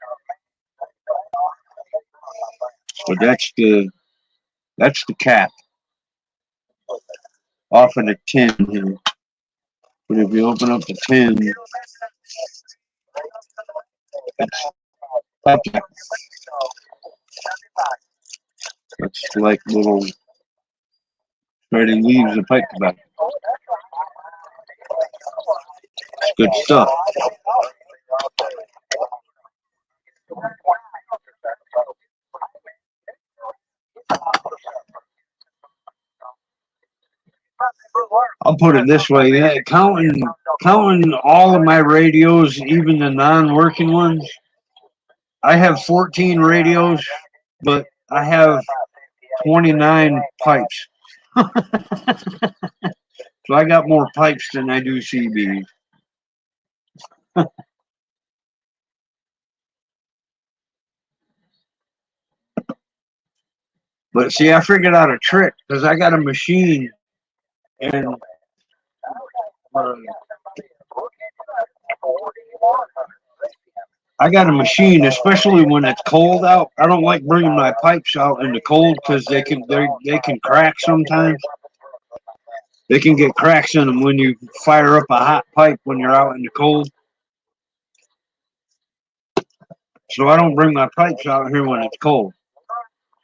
But that's the cap. off of the tin here. But if you open up the tin, it's like little spreading leaves of pipe tobacco. It's good stuff. I'll put it this way, yeah, counting all of my radios, even the non-working ones, I have 14 radios, but I have 29 pipes. So I got more pipes than I do CBs. But see, I figured out a trick because I got a machine and I got a machine, especially when it's cold out. I don't like bringing my pipes out in the cold because they can crack sometimes. They can get cracks in them when you fire up a hot pipe when you're out in the cold. So I don't bring my pipes out here when it's cold.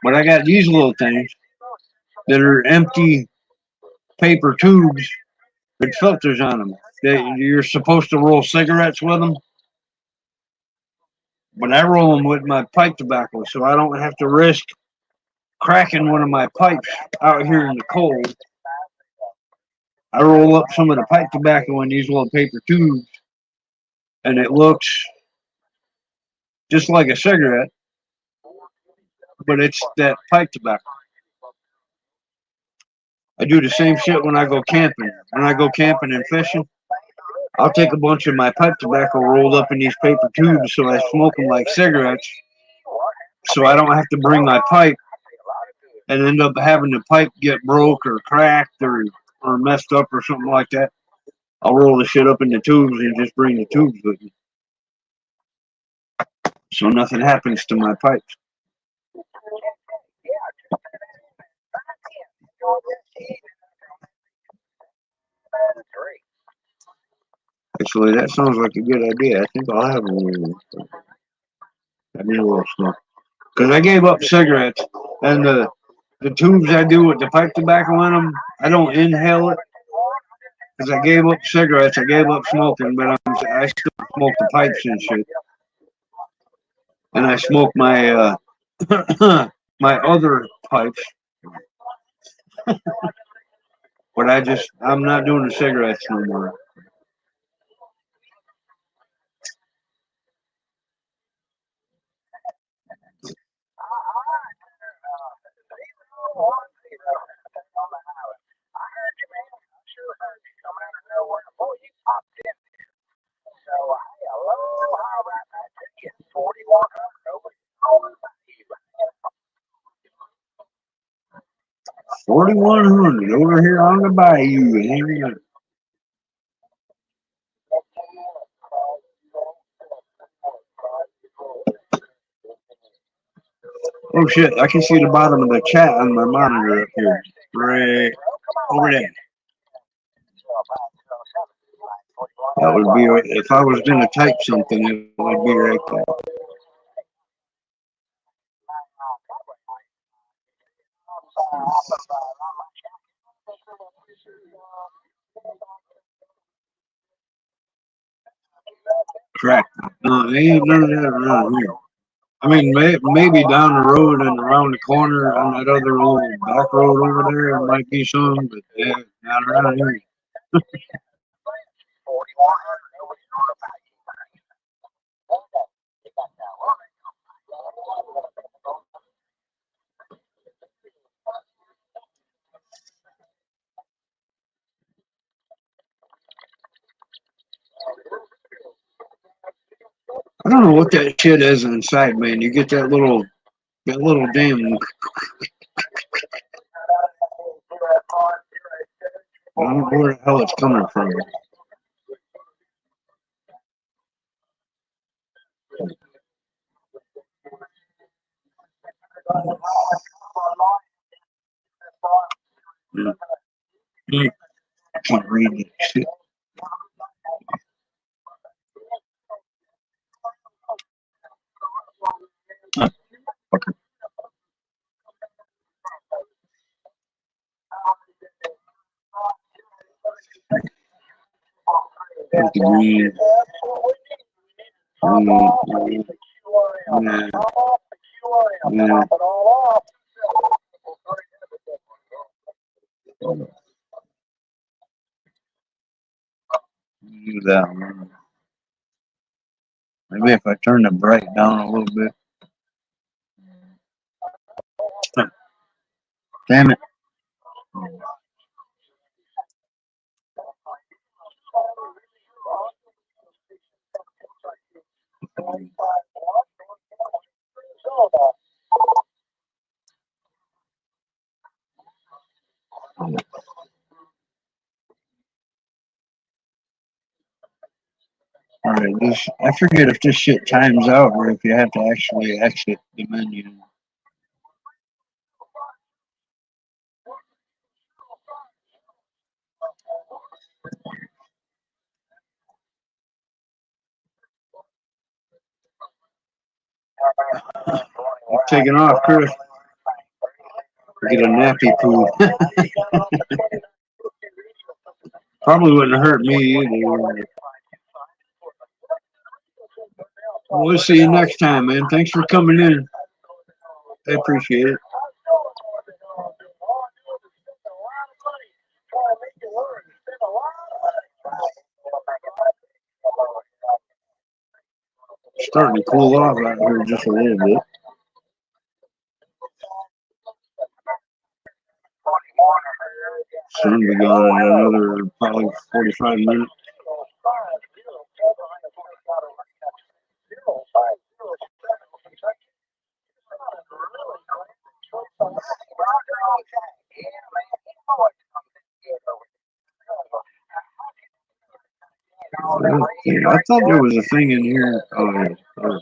But I got these little things that are empty paper tubes with filters on them. You're supposed to roll cigarettes with them, but I roll them with my pipe tobacco, so I don't have to risk cracking one of my pipes out here in the cold. I roll up some of the pipe tobacco in these little paper tubes, and it looks just like a cigarette, but it's that pipe tobacco. I do the same shit when I go camping. When I go camping and fishing, I'll take a bunch of my pipe tobacco rolled up in these paper tubes so I smoke them like cigarettes, so I don't have to bring my pipe and end up having the pipe get broke or cracked or messed up or something like that. I'll roll the shit up in the tubes and just bring the tubes with me, so nothing happens to my pipes. Actually, that sounds like a good idea. I think I'll have one. I need a little smoke. Because I gave up cigarettes, and the tubes I do with the pipe tobacco in them, I don't inhale it. Because I gave up cigarettes, I gave up smoking, but I still smoke the pipes and shit. And I smoke my my other pipes, but I'm not doing the cigarettes no more. $4,100 over here on the bayou, hanging out. Oh shit! I can see the bottom of the chat on my monitor up here, right over there. That would be if I was gonna type something, it would be right there. Correct. No, there ain't none of that around here. I mean, maybe down the road and around the corner on that other little back road over there, might be some, but yeah, not around here. I don't know what that shit is inside, man. You get that little damn. I don't know where the hell it's coming from. I can't read that shit. Fucker. Like the green. Do that one. Maybe if I turn the bright down a little bit. Damn it. Alright, this I forget if this shit times out or if you have to actually exit the menu. I'm taking off, Chris. Get a nappy poo. Probably wouldn't hurt me either. Well, we'll see you next time, man. Thanks for coming in. I appreciate it. Starting to cool off out here just a little bit. Sun will be gone in another probably 45 minutes. I thought there was a thing in here. Oh, yeah. Oh.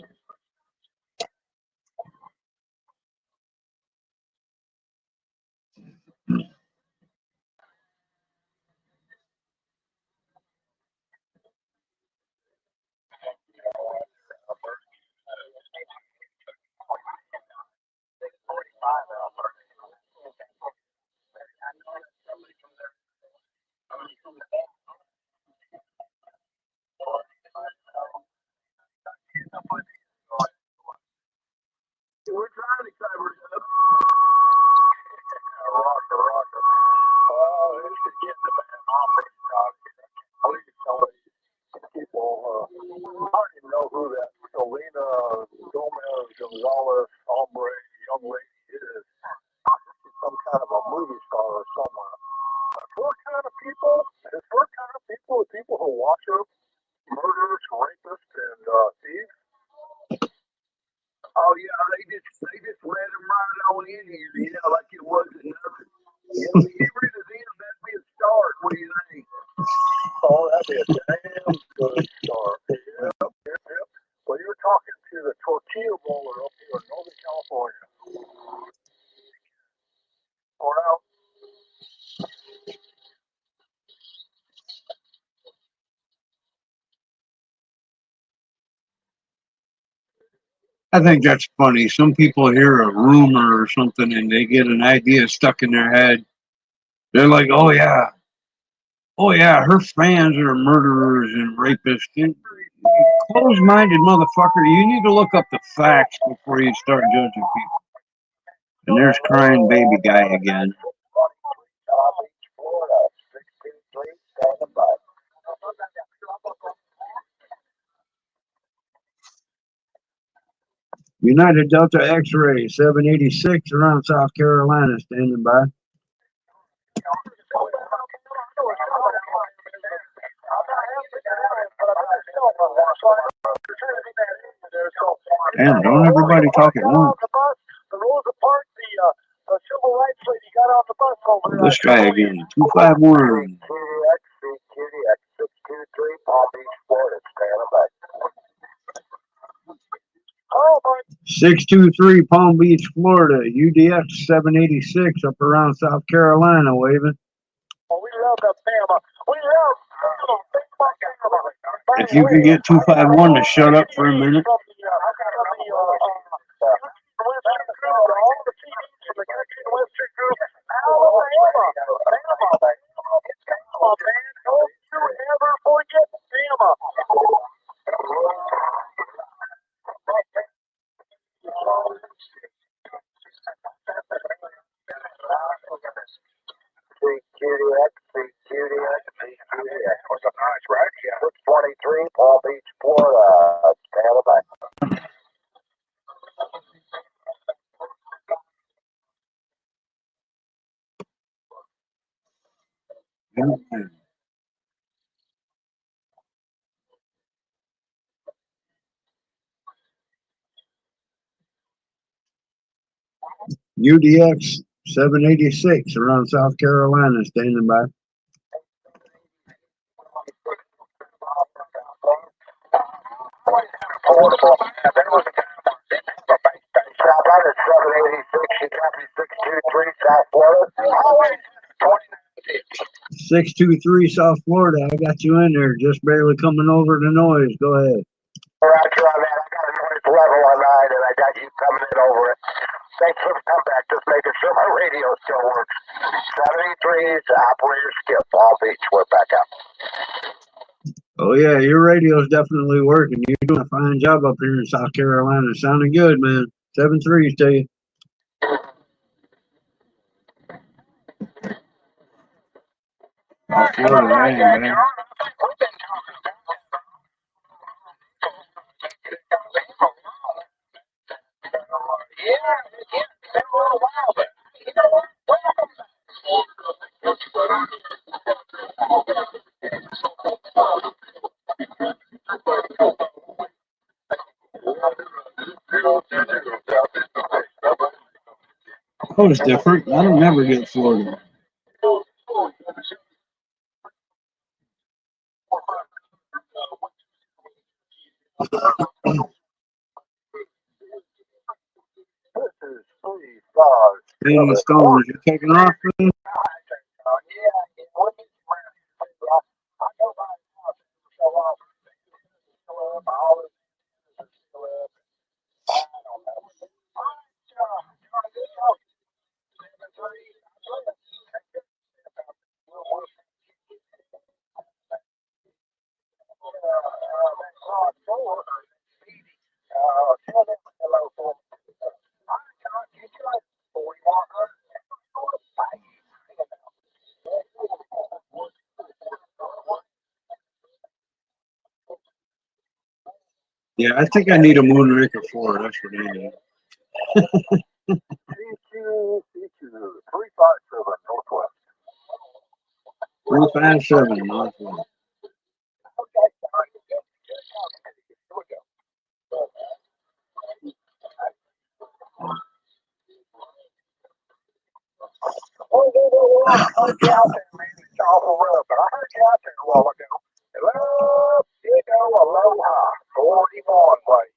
We're trying to cover it up. Rocker. Oh, this is getting the bad operating talk. Please tell me people, I don't even know who that Selena Gomez Gonzalez hombre young lady is. She's some kind of a movie star or somewhere. Her kind of people, is her kind of people the people who watch her murderers, rapists, and thieves? Oh yeah, they just let him right on in here, yeah, like it wasn't nothing. Yeah, when you get rid of them, that'd be a start. What do you think? Oh, that'd be a damn good start. Yep. Well, you're talking to the tortilla roller up here in Northern California. Or out. I think that's funny. Some people hear a rumor or something and they get an idea stuck in their head. They're like, oh yeah, her fans are murderers and rapists. And close-minded motherfucker, you need to look up the facts before you start judging people. And there's crying baby guy again. United Delta X-ray 786 around South Carolina, standing by. Damn, don't everybody talk at once. This guy again, 251. 623 Palm Beach, Florida, UDX 786 up around South Carolina, waving. If you could get 251 to shut up for a minute. Was a nice ride, yeah. 623, Palm Beach, Florida. Stand by. UDX 786 around South Carolina, standing by. Affordable. There was a guy from Bank South Line at 786. She copies 623 South Florida. Always 623 South Florida. I got you in there, just barely coming over the noise. Go ahead. Roger on that. I got a noise level on 9 and I got you coming in over it. Thanks for the comeback. Just making sure my radio still works. 73's operator skip. Palm Beach. We're back up. Oh yeah, your radio's definitely working. You're doing a fine job up here in South Carolina. Sounding good, man. 7-3's to you. South Florida, man. Oh, it's different. I don't never get Florida. Hey, Stones, you taking off, man? Yeah, I think I need a Moonraker 4. That's what I need. 357 Northwest. Aloha. 41, buddy.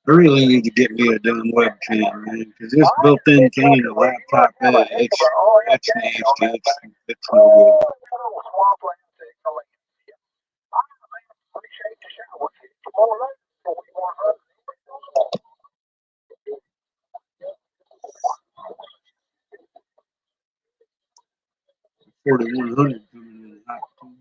I really need to get me a damn webcam, man, because this built-in thing in the laptop, it's nasty. It's no good. $4,100 coming in hot too.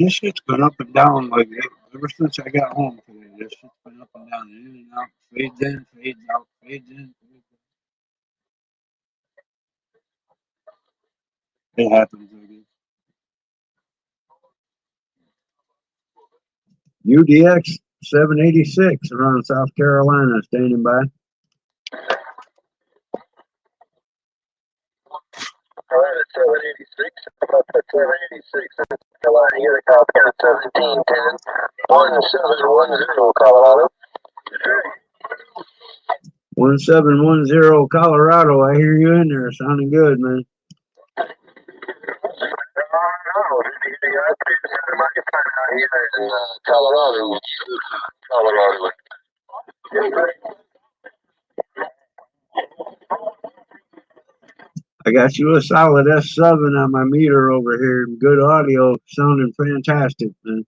This shit's been up and down like ever since I got home today. This shit's been up and down, in and out, fades in, fades out, fades in. Fades out. It happens, I guess. UDX 786 around South Carolina standing by. Carolina 786. About that 786. That's Carolina. You got a copy at 1710. 1710 Colorado. 1710 Colorado. I hear you in there. Sounding good, man. Colorado. I got you a solid S7 on my meter over here. Good audio. Sounding fantastic, man.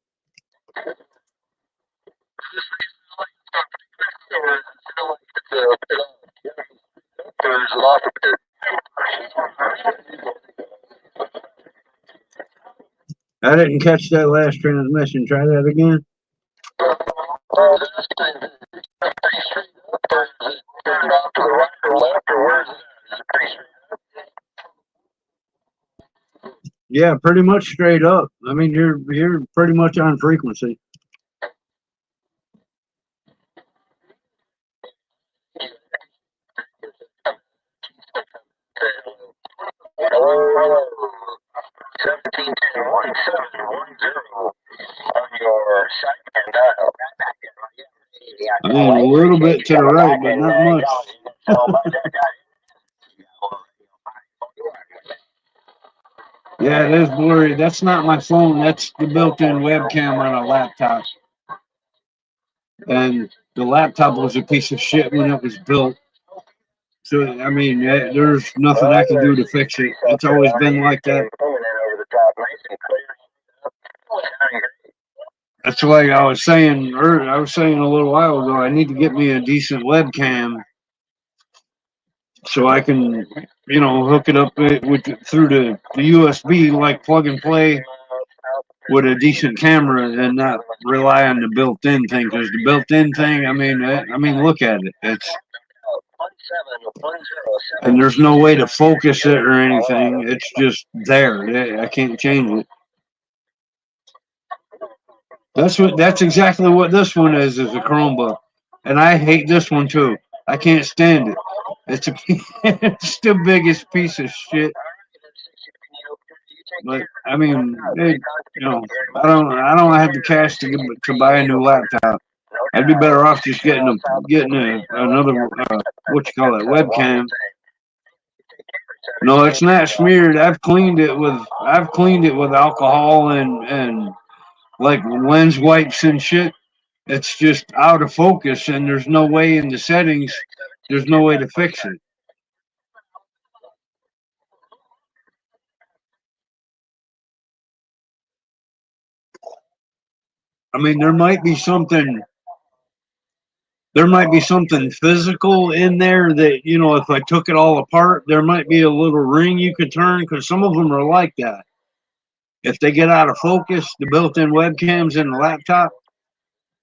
I didn't catch that last transmission. Try that again. Yeah, pretty much straight up. I mean, you're pretty much on frequency. I mean, a little bit to the right, but not much. Yeah, it is blurry. That's not my phone. That's the built-in webcam on a laptop. And the laptop was a piece of shit when it was built. So, I mean, there's nothing I can do to fix it. It's always been like that. That's why I was saying, I was saying a little while ago, I need to get me a decent webcam so I can, you know, hook it up with through the USB, like plug and play with a decent camera, and not rely on the built-in thing. Because the built-in thing, I mean, look at it. And there's no way to focus it or anything. It's just there. I can't change it. That's exactly what this one is a Chromebook. And I hate this one too. I can't stand it. It's the biggest piece of shit. But I mean, you know, I don't have the cash to buy a new laptop. I'd be better off just getting another what you call it, webcam. No, it's not smeared. I've cleaned it with alcohol and like lens wipes and shit. It's just out of focus, and there's no way in the settings. There's no way to fix it. I mean, there might be something physical in there that, you know, if I took it all apart, there might be a little ring you could turn, because some of them are like that. If they get out of focus, the built-in webcams in the laptop,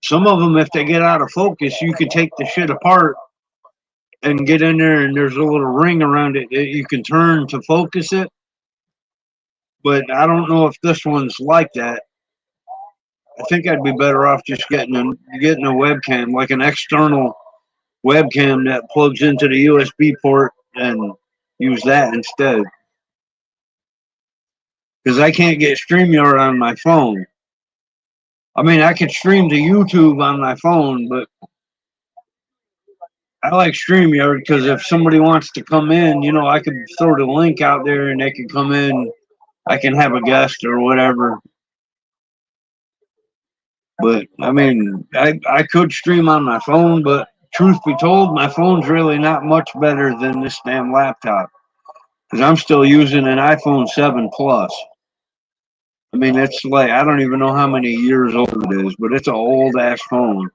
some of them, if they get out of focus, you could take the shit apart and get in there, and there's a little ring around it that you can turn to focus it. But I don't know if this one's like that. I think I'd be better off just getting a webcam, like an external webcam that plugs into the USB port, and use that instead. Because I can't get StreamYard on my phone. I mean, I could stream to YouTube on my phone, but I like StreamYard because if somebody wants to come in, you know, I could throw the link out there and they can come in. I can have a guest or whatever. But I mean, I could stream on my phone, but truth be told, my phone's really not much better than this damn laptop, because I'm still using an iPhone 7 Plus. I mean, it's like, I don't even know how many years old it is, but it's an old ass phone.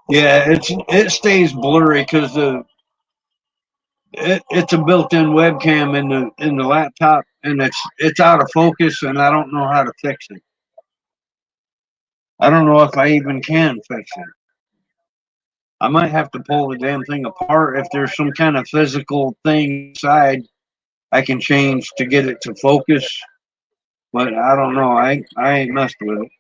Yeah, it stays blurry because it's a built-in webcam in the laptop, and it's out of focus, and I don't know how to fix it. I don't know if I even can fix it. I might have to pull the damn thing apart if there's some kind of physical thing inside I can change to get it to focus. But I don't know. I ain't messed with it.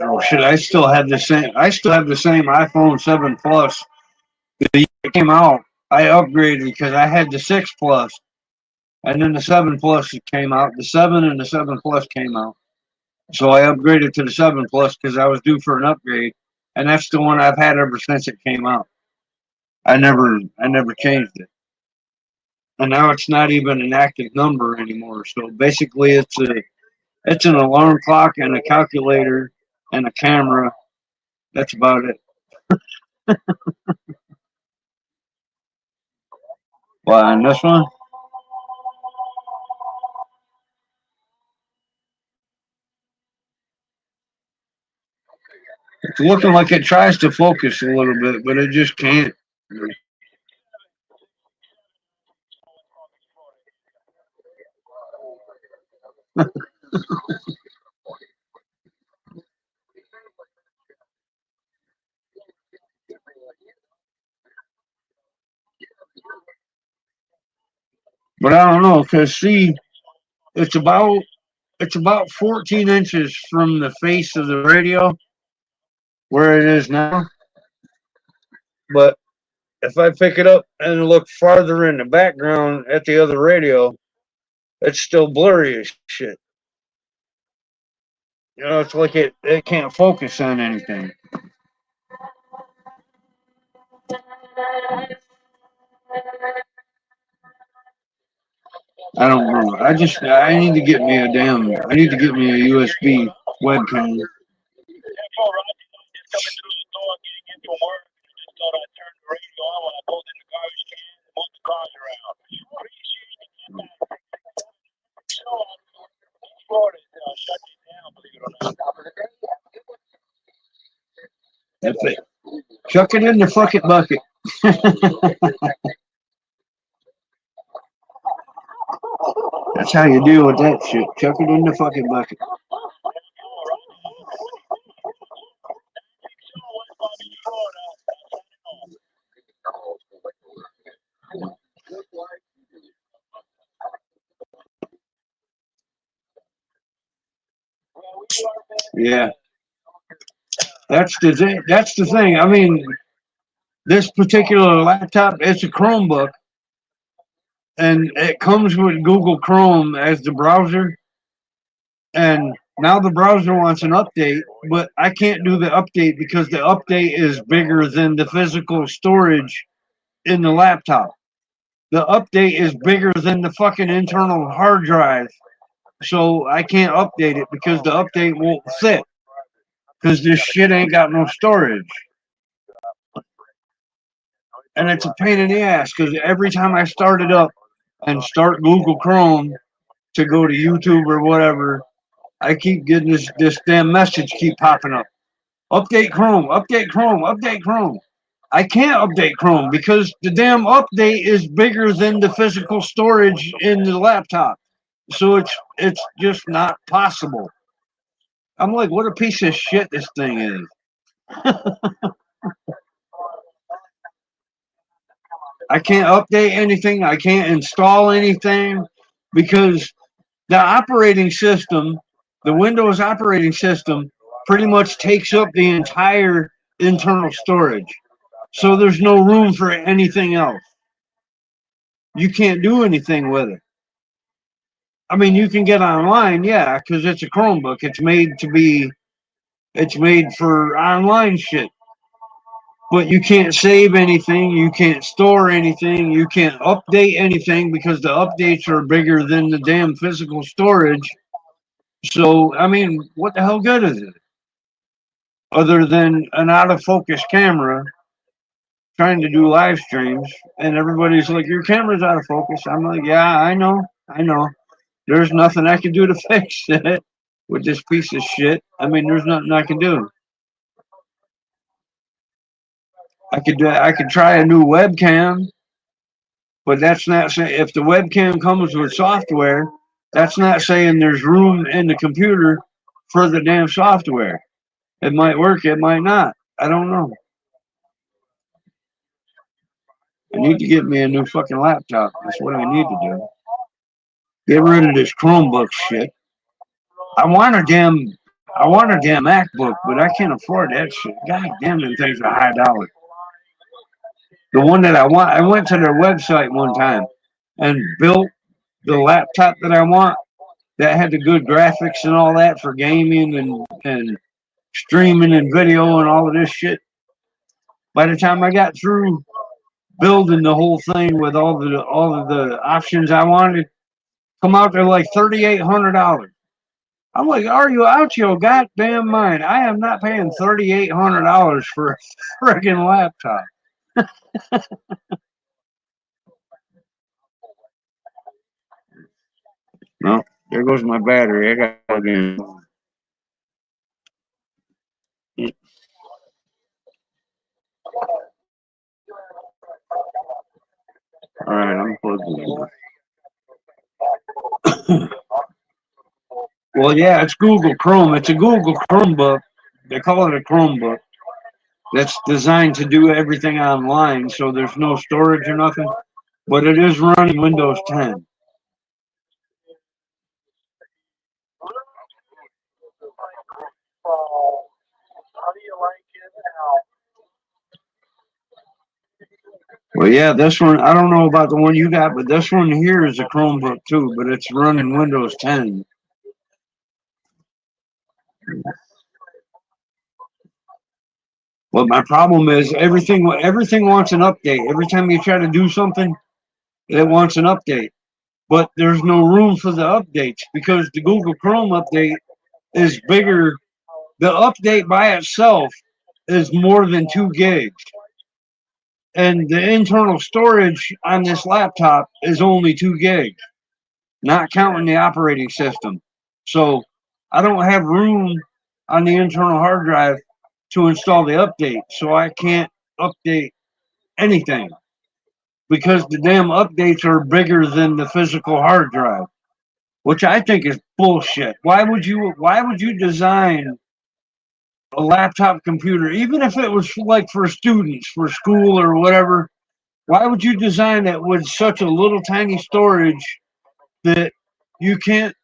Oh shit! I still have the same. I still have the same iPhone 7 Plus. The year it came out, I upgraded because I had the 6 Plus, and then the 7 Plus came out. The 7 and the 7 Plus came out, so I upgraded to the 7 Plus because I was due for an upgrade, and that's the one I've had ever since it came out. I never changed it, and now it's not even an active number anymore. So basically, it's an alarm clock and a calculator and a camera. That's about it. Well, and this one, it's looking like it tries to focus a little bit, but it just can't. But I don't know, cause see, it's about it's about 14 inches from the face of the radio where it is now. But if I pick it up and look farther in the background at the other radio, it's still blurry as shit. You know, it's like it can't focus on anything. I don't know. I need to get me a damn. I need to get me a USB webcam. All right, just coming through the door, getting in from work. Just thought I'd turn the radio on when I pulled in the garbage can and moved the cars around. Appreciate the feedback. So, Florida shut it down, believe it or not. That's it. Chuck it in the fucking bucket. That's how you deal with that shit. Chuck it in the fucking bucket. Yeah, that's the thing. That's the thing. I mean, this particular laptop, it's a Chromebook, and it comes with Google Chrome as the browser. And now the browser wants an update, but I can't do the update because the update is bigger than the physical storage in the laptop. The update is bigger than the fucking internal hard drive. So I can't update it because the update won't fit because this shit ain't got no storage. And it's a pain in the ass because every time I start it up and start Google Chrome to go to YouTube or whatever, I keep getting this damn message keep popping up. Update Chrome, update Chrome, update Chrome. I can't update Chrome because the damn update is bigger than the physical storage in the laptop. So it's just not possible. I'm like, what a piece of shit this thing is. I can't update anything. I can't install anything because the operating system, the Windows operating system, pretty much takes up the entire internal storage. So there's no room for anything else. You can't do anything with it. I mean, you can get online, yeah, because it's a Chromebook. It's made for online shit. But you can't save anything, you can't store anything, you can't update anything because the updates are bigger than the damn physical storage. So, I mean, what the hell good is it? Other than an out of focus camera trying to do live streams, and everybody's like, your camera's out of focus. I'm like, yeah, I know. There's nothing I can do to fix it with this piece of shit. I mean, there's nothing I can do. I could try a new webcam, but that's not saying if the webcam comes with software, That's not saying there's room in the computer for the damn software. It might work, it might not. I don't know. I need to get me a new fucking laptop. That's what I need to do. Get rid of this Chromebook shit. I want a damn MacBook, but I can't afford that shit. God damn, them things are high dollar. The one that I want, I went to their website one time and built the laptop that I want that had the good graphics and all that for gaming and streaming and video and all of this shit. By the time I got through building the whole thing with all of the options I wanted, come out to like $3,800. I'm like, are you out your goddamn mind? I am not paying $3,800 for a friggin' laptop. No, there goes my battery. I got to plug in. All right, I'm plugging in. Well, yeah, it's Google Chrome. It's a Google Chromebook. They call it a Chromebook. That's designed to do everything online, so there's no storage or nothing. But it is running Windows 10. How do you like it now? Well, yeah, this one, I don't know about the one you got, but this one here is a Chromebook too, but it's running Windows 10. But my problem is everything wants an update. Every time you try to do something, it wants an update. But there's no room for the updates because the Google Chrome update is bigger. The update by itself is more than 2 gigs. And the internal storage on this laptop is only 2 gigs, not counting the operating system. So I don't have room on the internal hard drive to install the update. So I can't update anything because the damn updates are bigger than the physical hard drive, which I think is bullshit. Why would you design a laptop computer, even if it was like for students, for school or whatever? Why would you design it with such a little tiny storage that you can't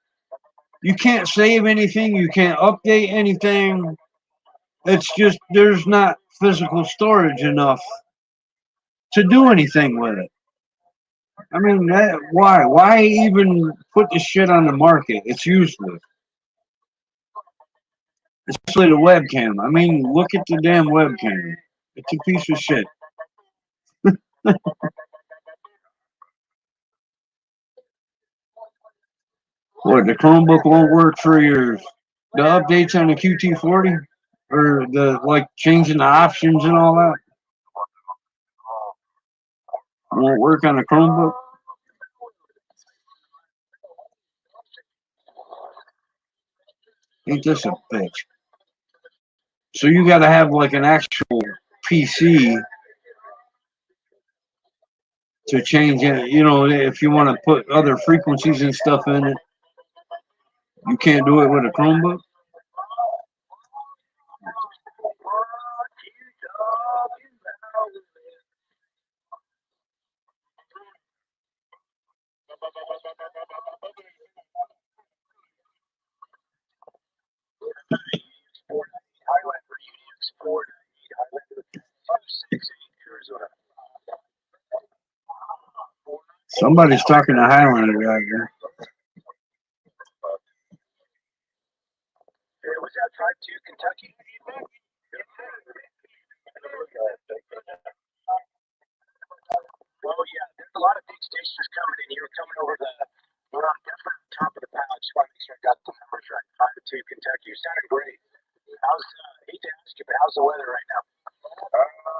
you can't save anything, you can't update anything? It's just there's not physical storage enough to do anything with it. I mean, why? Why even put the shit on the market? It's useless. Especially the webcam. I mean, look at the damn webcam. It's a piece of shit. What, the Chromebook won't work for the updates on the QT40? Or the, like, changing the options and all that? Won't work on a Chromebook? Ain't this a bitch? So you gotta have, like, an actual PC to change it. You know, if you want to put other frequencies and stuff in it, you can't do it with a Chromebook. Somebody's talking to Highlander out here. Was that type 2 Kentucky? Well, yeah, there's a lot of big stations coming in. You were coming over we're on definitely the top of the pile. I just want to make sure I got the numbers right. 5-2 Kentucky. You sounded great. Hate to ask you, but how's the weather right now? Well,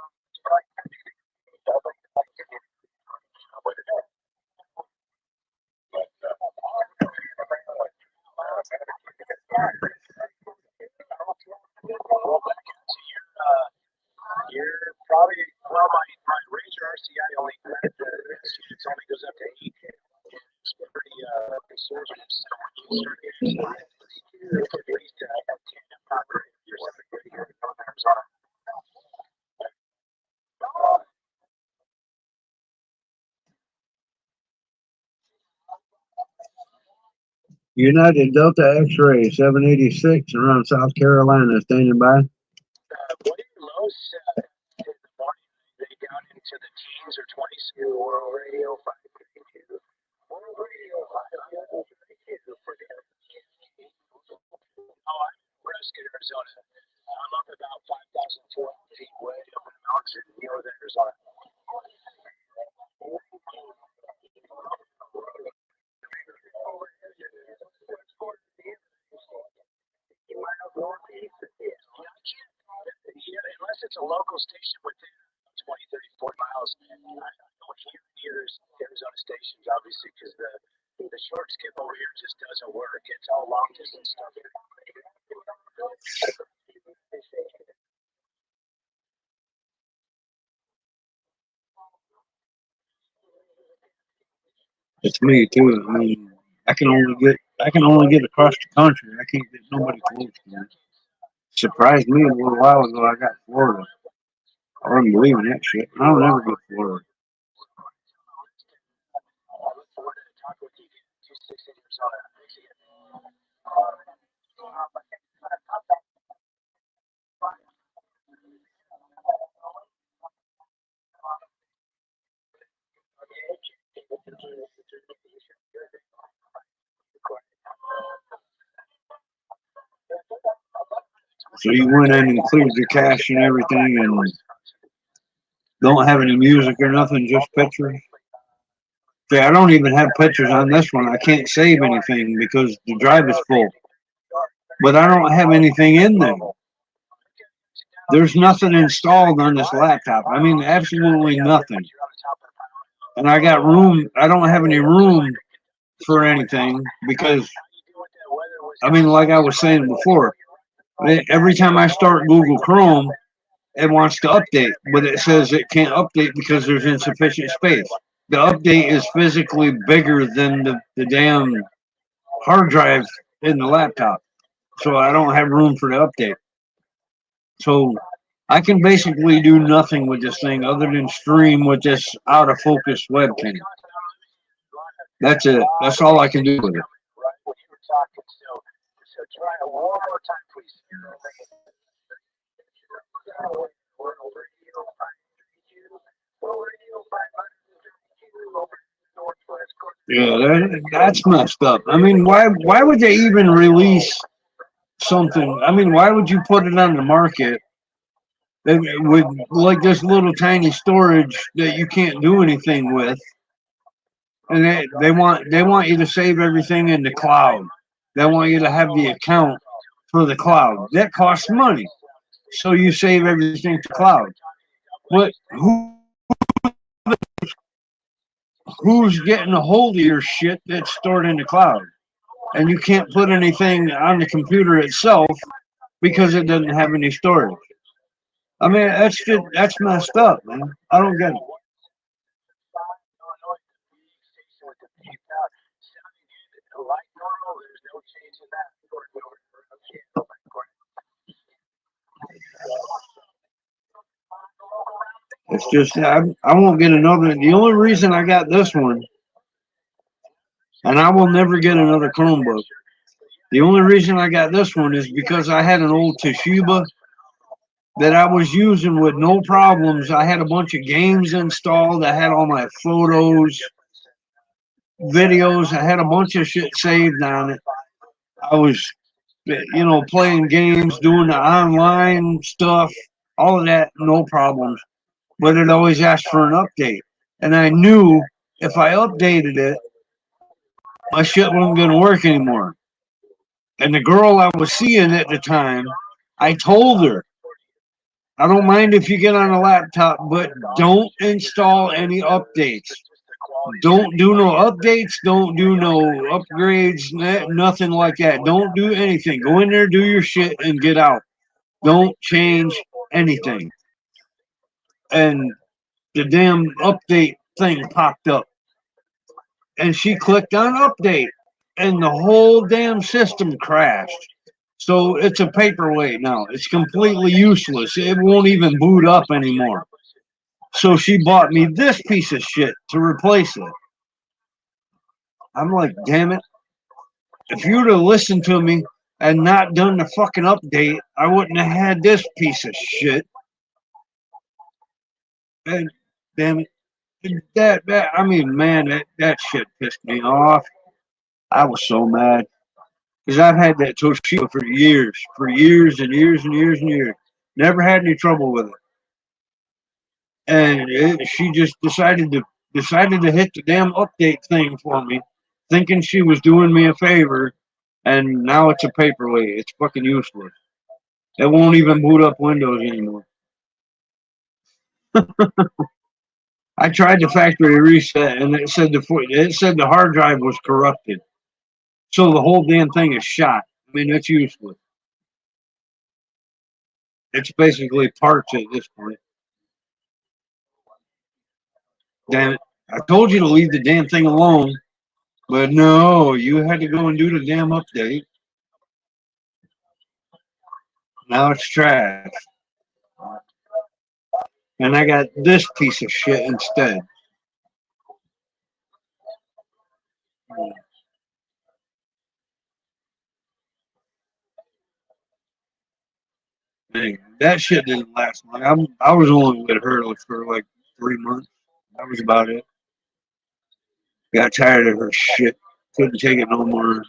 you're probably, well, my Razor RCI only, it only goes up to 8. It's pretty United Delta X-ray 786 around South Carolina, standing by. It's me too. I mean, I can only get across the country. I can't get nobody close to me. Surprised me a little while ago. I got Florida. I wasn't believing that shit. I'll never get Florida. So you went in and cleared your cache and everything, and don't have any music or nothing, just pictures. See, I don't even have pictures on this one. I can't save anything because the drive is full. But I don't have anything in there. There's nothing installed on this laptop. I mean, absolutely nothing. And I got room. I don't have any room for anything because, I mean, like I was saying before, every time I start Google Chrome, it wants to update, but it says it can't update because there's insufficient space. The update is physically bigger than the damn hard drive in the laptop. So I don't have room for the update. So I can basically do nothing with this thing other than stream with this out of focus webcam. That's it. That's all I can do with it. Yeah, that's messed up. I mean, why would they even release something? I mean, why would you put it on the market with like this little tiny storage that you can't do anything with? And they want you to save everything in the cloud. They want you to have the account for the cloud. That costs money. So you save everything to cloud. But who's getting a hold of your shit that's stored in the cloud? And you can't put anything on the computer itself because it doesn't have any storage. I mean, that's messed up, man. I don't get it. It's just I won't get another. The only reason I got this one, and I will never get another Chromebook. The only reason I got this one is because I had an old Toshiba that I was using with no problems. I had a bunch of games installed. I had all my photos, videos. I had a bunch of shit saved on it. I was, playing games, doing the online stuff, all of that, no problems. But it always asked for an update. And I knew if I updated it, my shit wasn't going to work anymore. And the girl I was seeing at the time, I told her, I don't mind if you get on a laptop, but don't install any updates. Don't do no updates. Don't do no upgrades. Nothing like that. Don't do anything. Go in there, do your shit, and get out. Don't change anything. And the damn update thing popped up. And she clicked on update. and the whole damn system crashed. So it's a paperweight now. It's completely useless. It won't even boot up anymore. So she bought me this piece of shit to replace it. I'm like, damn it. If you'd have listened to me and not done the fucking update, I wouldn't have had this piece of shit. And damn it. That I mean, man, that shit pissed me off. I was so mad. Because I've had that Toshiba for years and years and years and years. Never had any trouble with it. And she just decided to hit the damn update thing for me, thinking she was doing me a favor, and now it's a paperweight. It's fucking useless. It won't even boot up Windows anymore. I tried the factory reset, and it said the hard drive was corrupted, so the whole damn thing is shot. I mean, it's useless. It's basically parts at this point. Damn it! I told you to leave the damn thing alone, but no, you had to go and do the damn update. Now it's trash. And I got this piece of shit instead. Dang, that shit didn't last long. I was only with her for like 3 months. That was about it. Got tired of her shit. Couldn't take it no more.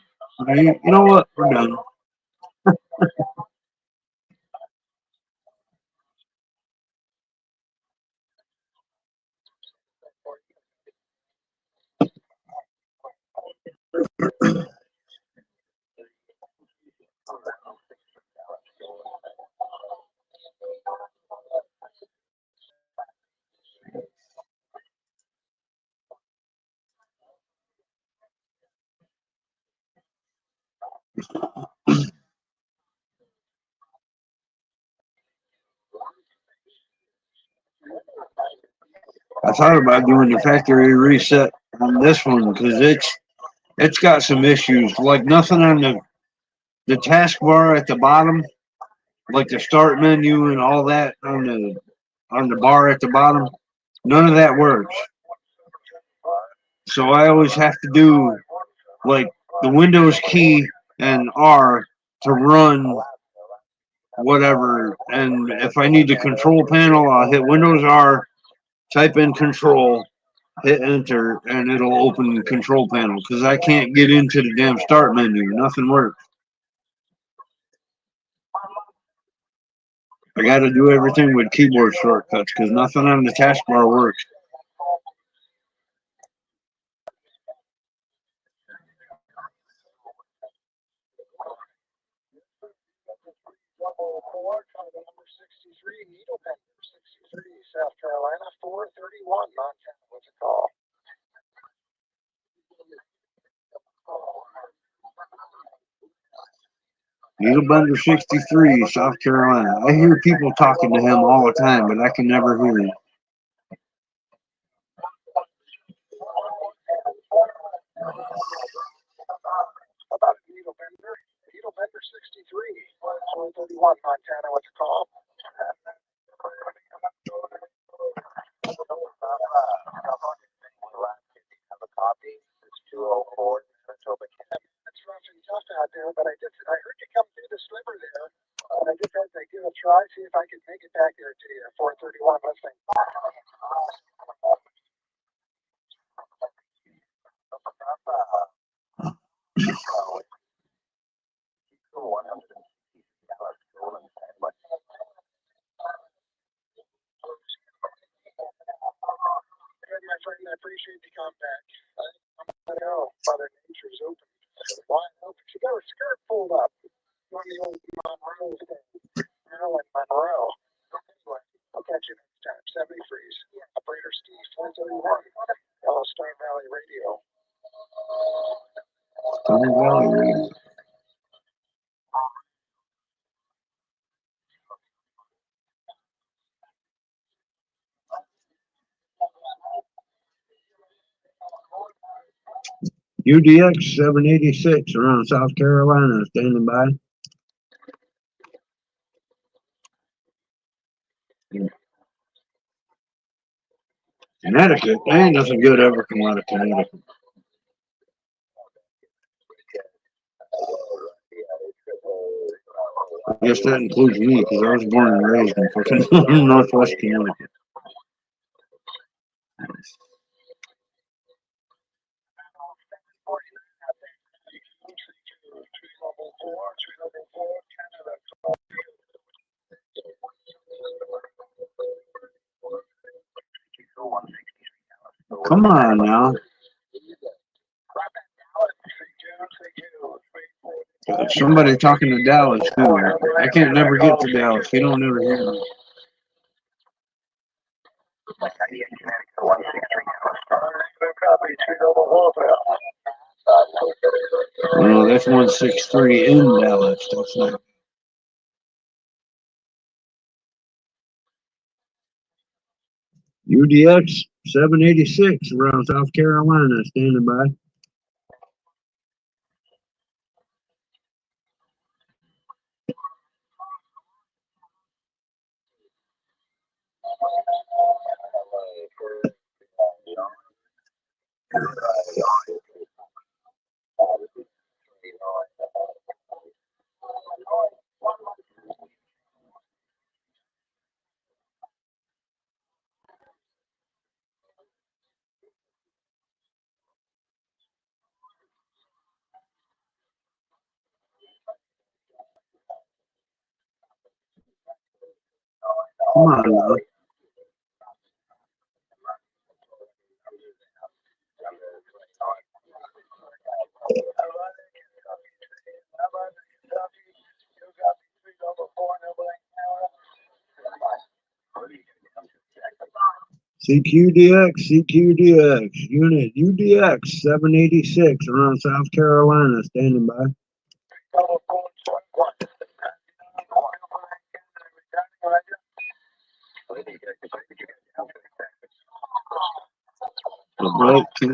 You know what? We're done. I thought about doing the factory reset on this one because it's got some issues. Like nothing on the taskbar at the bottom, like the start menu and all that on the bar at the bottom. None of that works. So I always have to do like the Windows key and R to run whatever. And if I need the control panel, I'll hit Windows R, type in control, hit enter, and it'll open the control panel because I can't get into the damn start menu. Nothing works. I got to do everything with keyboard shortcuts because nothing on the taskbar works. Number 63, Needlebender, 63, South Carolina, 431, Montana. What's it called? Needlebender 63, South Carolina. I hear people talking to him all the time, but I can never hear him. About Needlebender? Needlebender 63, 431, Montana. What's it called? Have a copy. It's 204 Manitoba, Canada. It's rough and tough out there, but I heard you come through the sliver there. And I just had to give it a try, see if I could make it back there to you. 431 listening. Good, my friend, I appreciate the comeback. I know, Mother Nature's open. Wide open. She got her skirt pulled up. On the old Monroe thing. Marilyn Monroe. Anyway, I'll catch you next time. 70 Freeze. Operator Steve, 431. Yellowstone Valley Radio. Stone Valley Radio. UDX 786 around South Carolina, standing by. Connecticut, ain't nothing good ever come out of Connecticut. I guess that includes me because I was born and raised in fucking Northwest Connecticut. Come on now. Somebody talking to Dallas too. I can't never get to Dallas. You don't never hear me. No, that's 163 in Dallas. That's not. UDX 786 around South Carolina, standing by. Come on now. CQDX, unit UDX 786 around South Carolina, standing by. Right to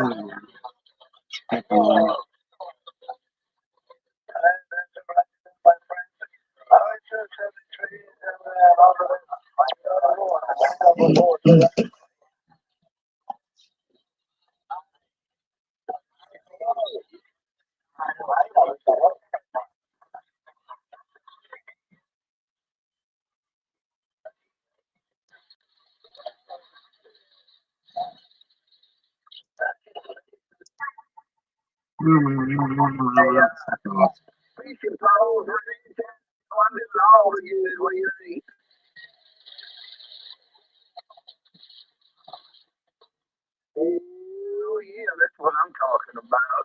Oh, yeah, that's what I'm talking about.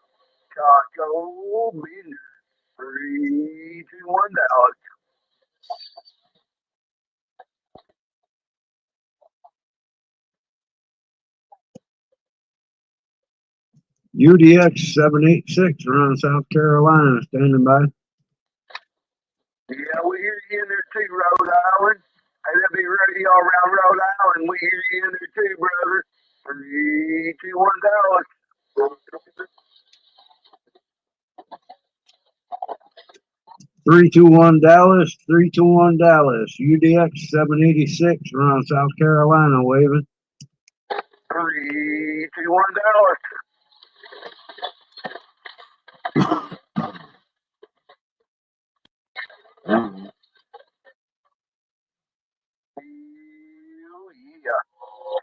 Taco Bender. 3, 2, 1, Dallas. UDX 786 around South Carolina, standing by. Yeah, we hear you in there too, Rhode Island. LB Radio around Rhode Island. We hear you in there too, brother. 3, 2, 1, Dallas. 321 Dallas, 321 Dallas, UDX 786 around South Carolina, waving. 3, 2, 1, Dallas.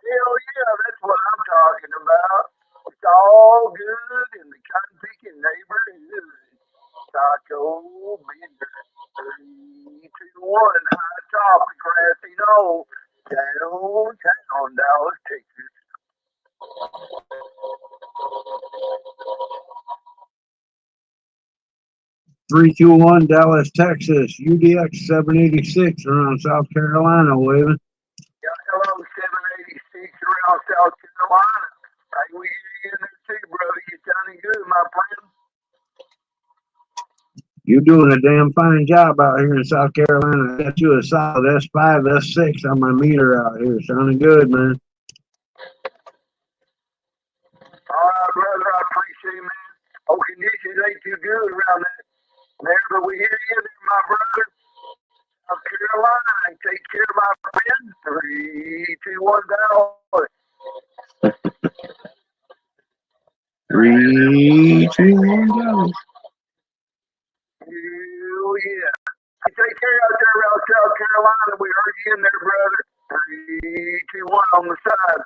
Hell yeah, that's what I'm talking about. It's all good in the cotton picking neighborhood. Taco Bender. 3, 2, 1, high top, grassy knoll. Downtown Dallas, Texas. 321 Dallas, Texas, UDX 786 around South Carolina, waving. Yeah, hello, 786 around South Carolina. Hey, we hear you in there too, brother. You're sounding good, my friend. You're doing a damn fine job out here in South Carolina. I got you a solid S5, S6 on my meter out here. Sounding good, man. All right, brother. I appreciate it, man. Oh, conditions ain't too good around there, but we hear you there, my brother. South Carolina, take care of my friends. 3, 2, 1, down. 3, 2, 1, go. Hell yeah. Take care out there around South Carolina. We heard you in there, brother. 3, 2, 1 on the side.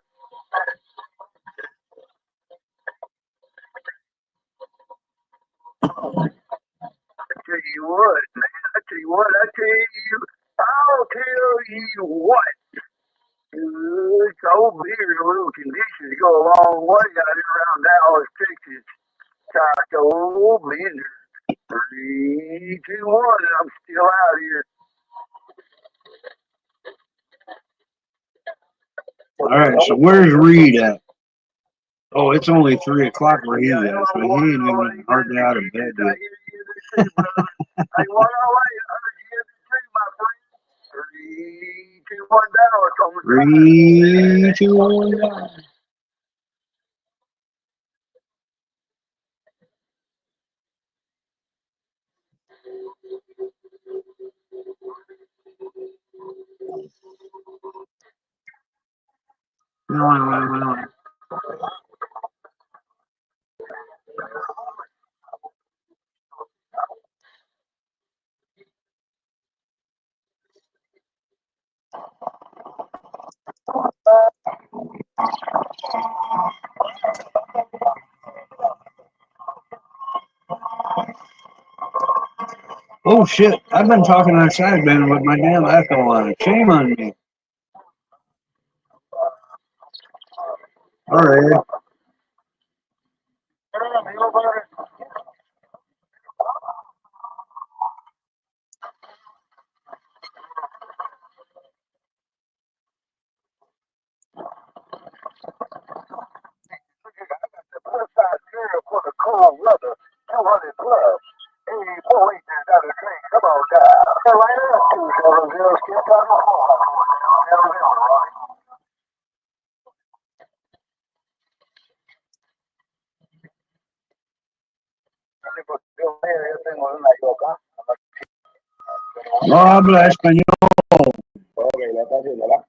I tell you what, man. I tell you what. I'll tell you what. Good cold beer and a little conditions go a long way out here around Dallas, Texas. Taco Bender. 3, 2, 1, and I'm still out here. All right, so where's Reed at? Oh, it's only 3 o'clock where he's at, so he ain't even hardly out of bed yet. Hey, what all right, I heard you too, my friend. 3, 2, 1, Dallas on the 3, 2, 1, go. Oh shit, I've been talking outside, man, with my damn echo on. Shame on me. All right. plus size girl for the cold weather. 200 plus. Hey, boy, ain't that out of the train. Come on, guys. Carolina, 270, skip on the floor. No habla español. Okay, la está haciendo, ¿verdad?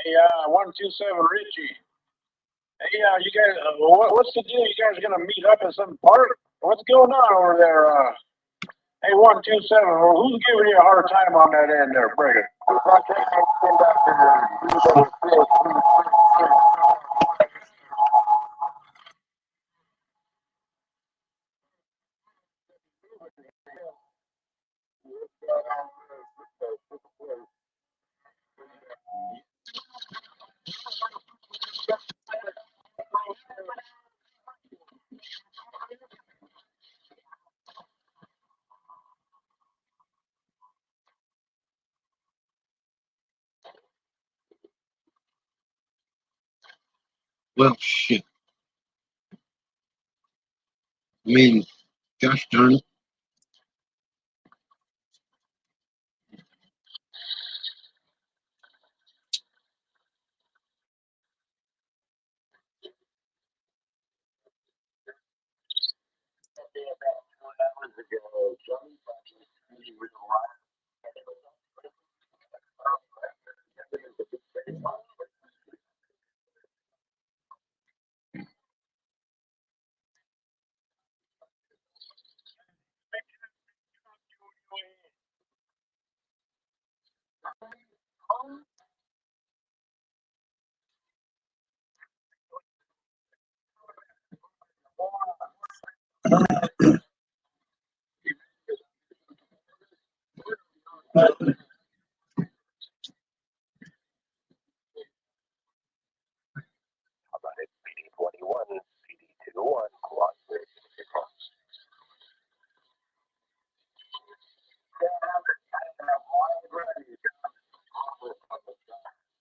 Hey, 127 Richie. Hey, you guys, what's the deal? You guys are gonna meet up at some park? What's going on over there? Hey, 127. Well, who's giving you a hard time on that end there, Brigham? Well, shit. I mean, gosh darn it.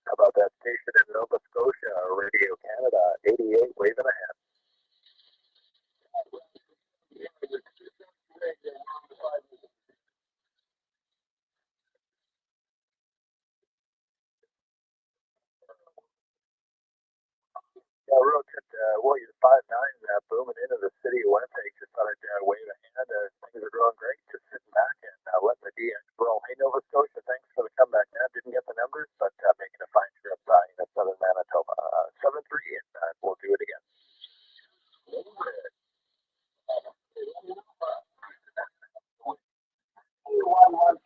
How about that station in Nova Scotia, Radio Canada, 88, waving a hand. Yeah, real good. Warrior 5-9 booming into the city of Winnipeg. Just thought I'd wave a hand. Things are going great. Just sitting back and letting the DX roll. Hey, Nova Scotia, thanks for the comeback, man. Didn't get the numbers, but making a fine trip in southern Manitoba. 7-3, and we'll do it again. All right,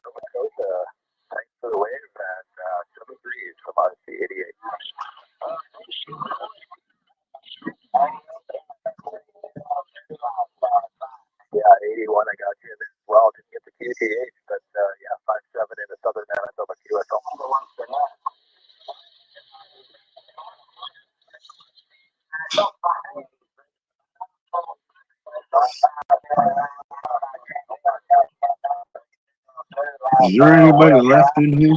Nova Scotia, thanks for the wave, and 7-3 from Odyssey 88. Yeah, 81, I got you in there as well. Didn't get the QTH, but yeah, 5-7 in the southern Manitoba QSL. Is there anybody left in here?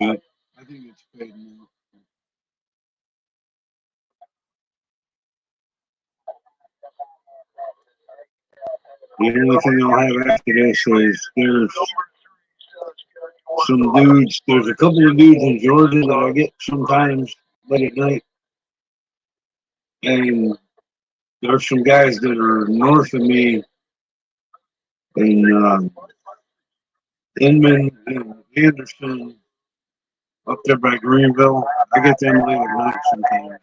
Good. I think it's paid now. The only thing I'll have after this is there's some dudes. There's a couple of dudes in Georgia that I get sometimes late at night, and there's some guys that are north of me in Inman and Anderson up there by Greenville. I get them late at night sometimes.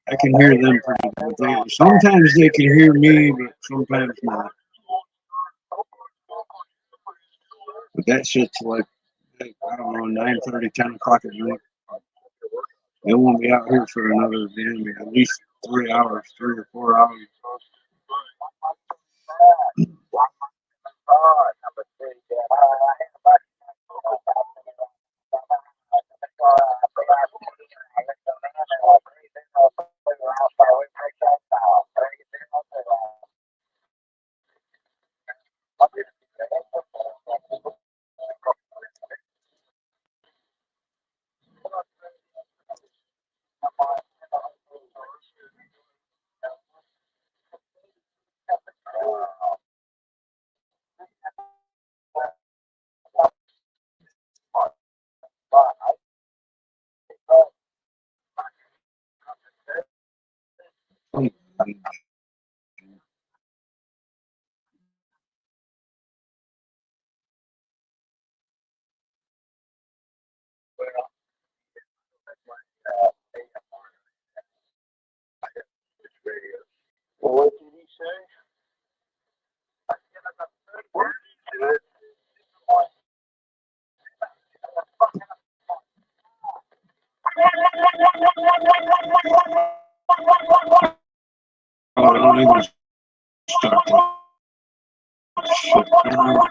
I can hear them pretty good. Sometimes they can hear me, but sometimes not. But that shit's like, I don't know, 9:30, 10 o'clock at night. They won't be out here for another damn at least 3 hours, 3 or 4 hours. Start that shit down.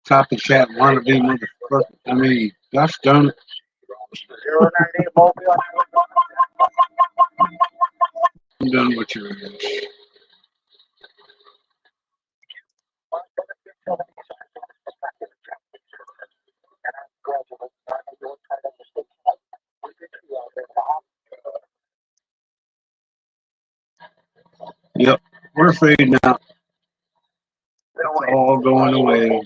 Copycat wannabe motherfucker. I mean, gosh darn it. 098 Mobile. I'm done with your ass. Yep, we're fading out. It's all going away.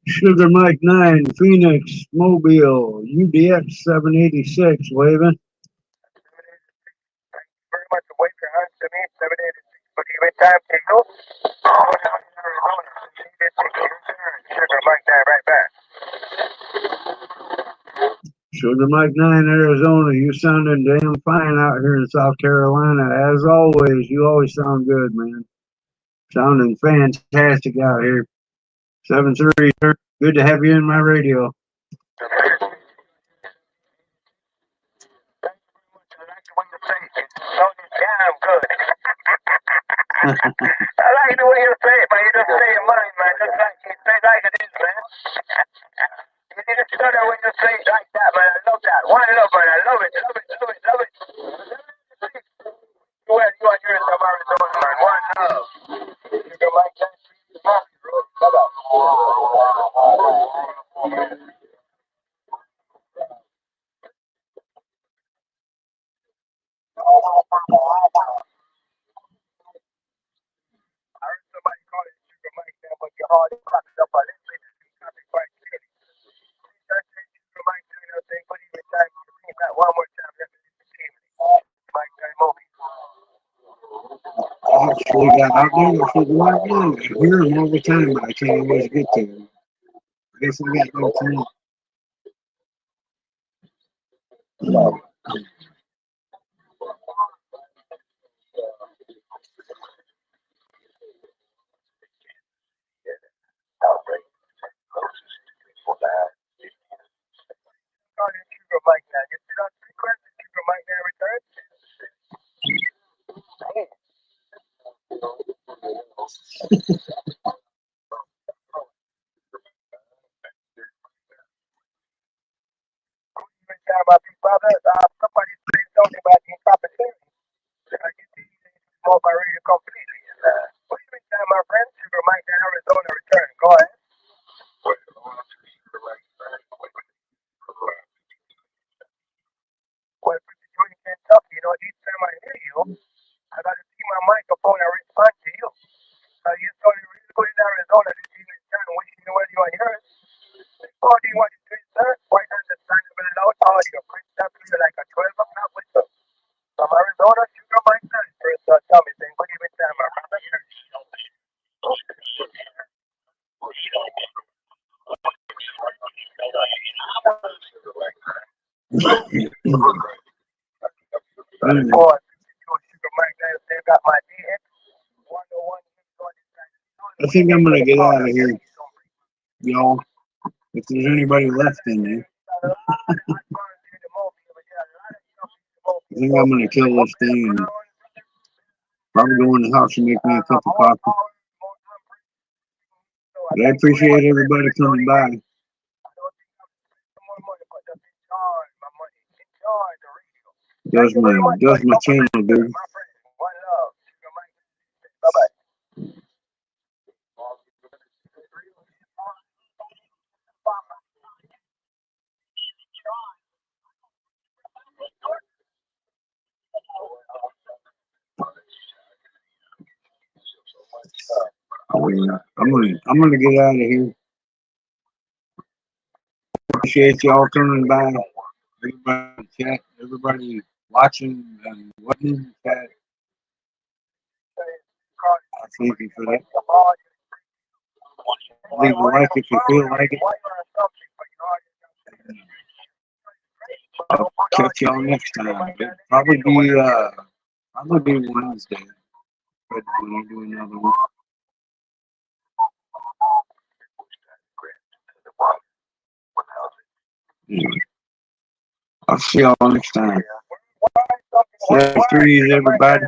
Sugar Mike 9, Phoenix, Mobile, UDX 786, waving. Very much await your hands to me, 786. But even time signal. Sugar Mike 9 right back. Sugar Mike 9, Arizona, you sounding damn fine out here in South Carolina. As always, you always sound good, man. Sounding fantastic out here. 7-3, good to have you in my radio. I like the way you say it, but you don't say it mine, man. Just like you say like it is, man. You need to stutter when you say it like that, man. I love that. One love, man. I love it, love it, love it, love it. Well, you are here in some Arizona, man. One love. You can like that. I heard somebody call it Sugar Mike now, but your heart is cracked up. Let's make this copy quite clearly. That's it, Sugar Mike doing that thing, but even time to bring that one more time. Let's see Mike time movie. I actually got out there with Sugar Mike 9. I hear him all the time, but I can't always get to him. I guess I got no time. Sugar Mike now. You see that frequency? Sugar Mike now return. Even time my big brother, somebody said something about the competition. I get these more my radio completely. What even time my friend Sugar Mike now Arizona return. Go ahead. Well, if you're in Kentucky, you know, each time I hear you, I got to see my microphone and respond to you. You told me really good in Arizona this evening, time, wishing you well, you are here. Or do you want to do it, sir? Quite understandable loud audio, crystal clear like a 12 o'clock whistle. From Arizona, Sugar Mike now, first tell me, saying good evening, time, my brother. Oh, Sugar Mike now, still got my DX 101. I think I'm gonna get out of here, y'all. If there's anybody left in there, I think I'm gonna kill this thing and probably go in the house and make me a cup of coffee. But I appreciate everybody coming by. I don't think I'm spending more money, but just enjoy my money. Enjoy the radio. Does my channel, dude. My friend, one love. Bye-bye. I'm gonna get out of here. Appreciate y'all coming by. Everybody in the chat, everybody watching and watching the chat. I thank you for that. Leave a like if you feel like it. I'll catch y'all next time. It'll probably be Wednesday. But when I do another one. Anyway, I'll see y'all next time. 7 threes, everybody.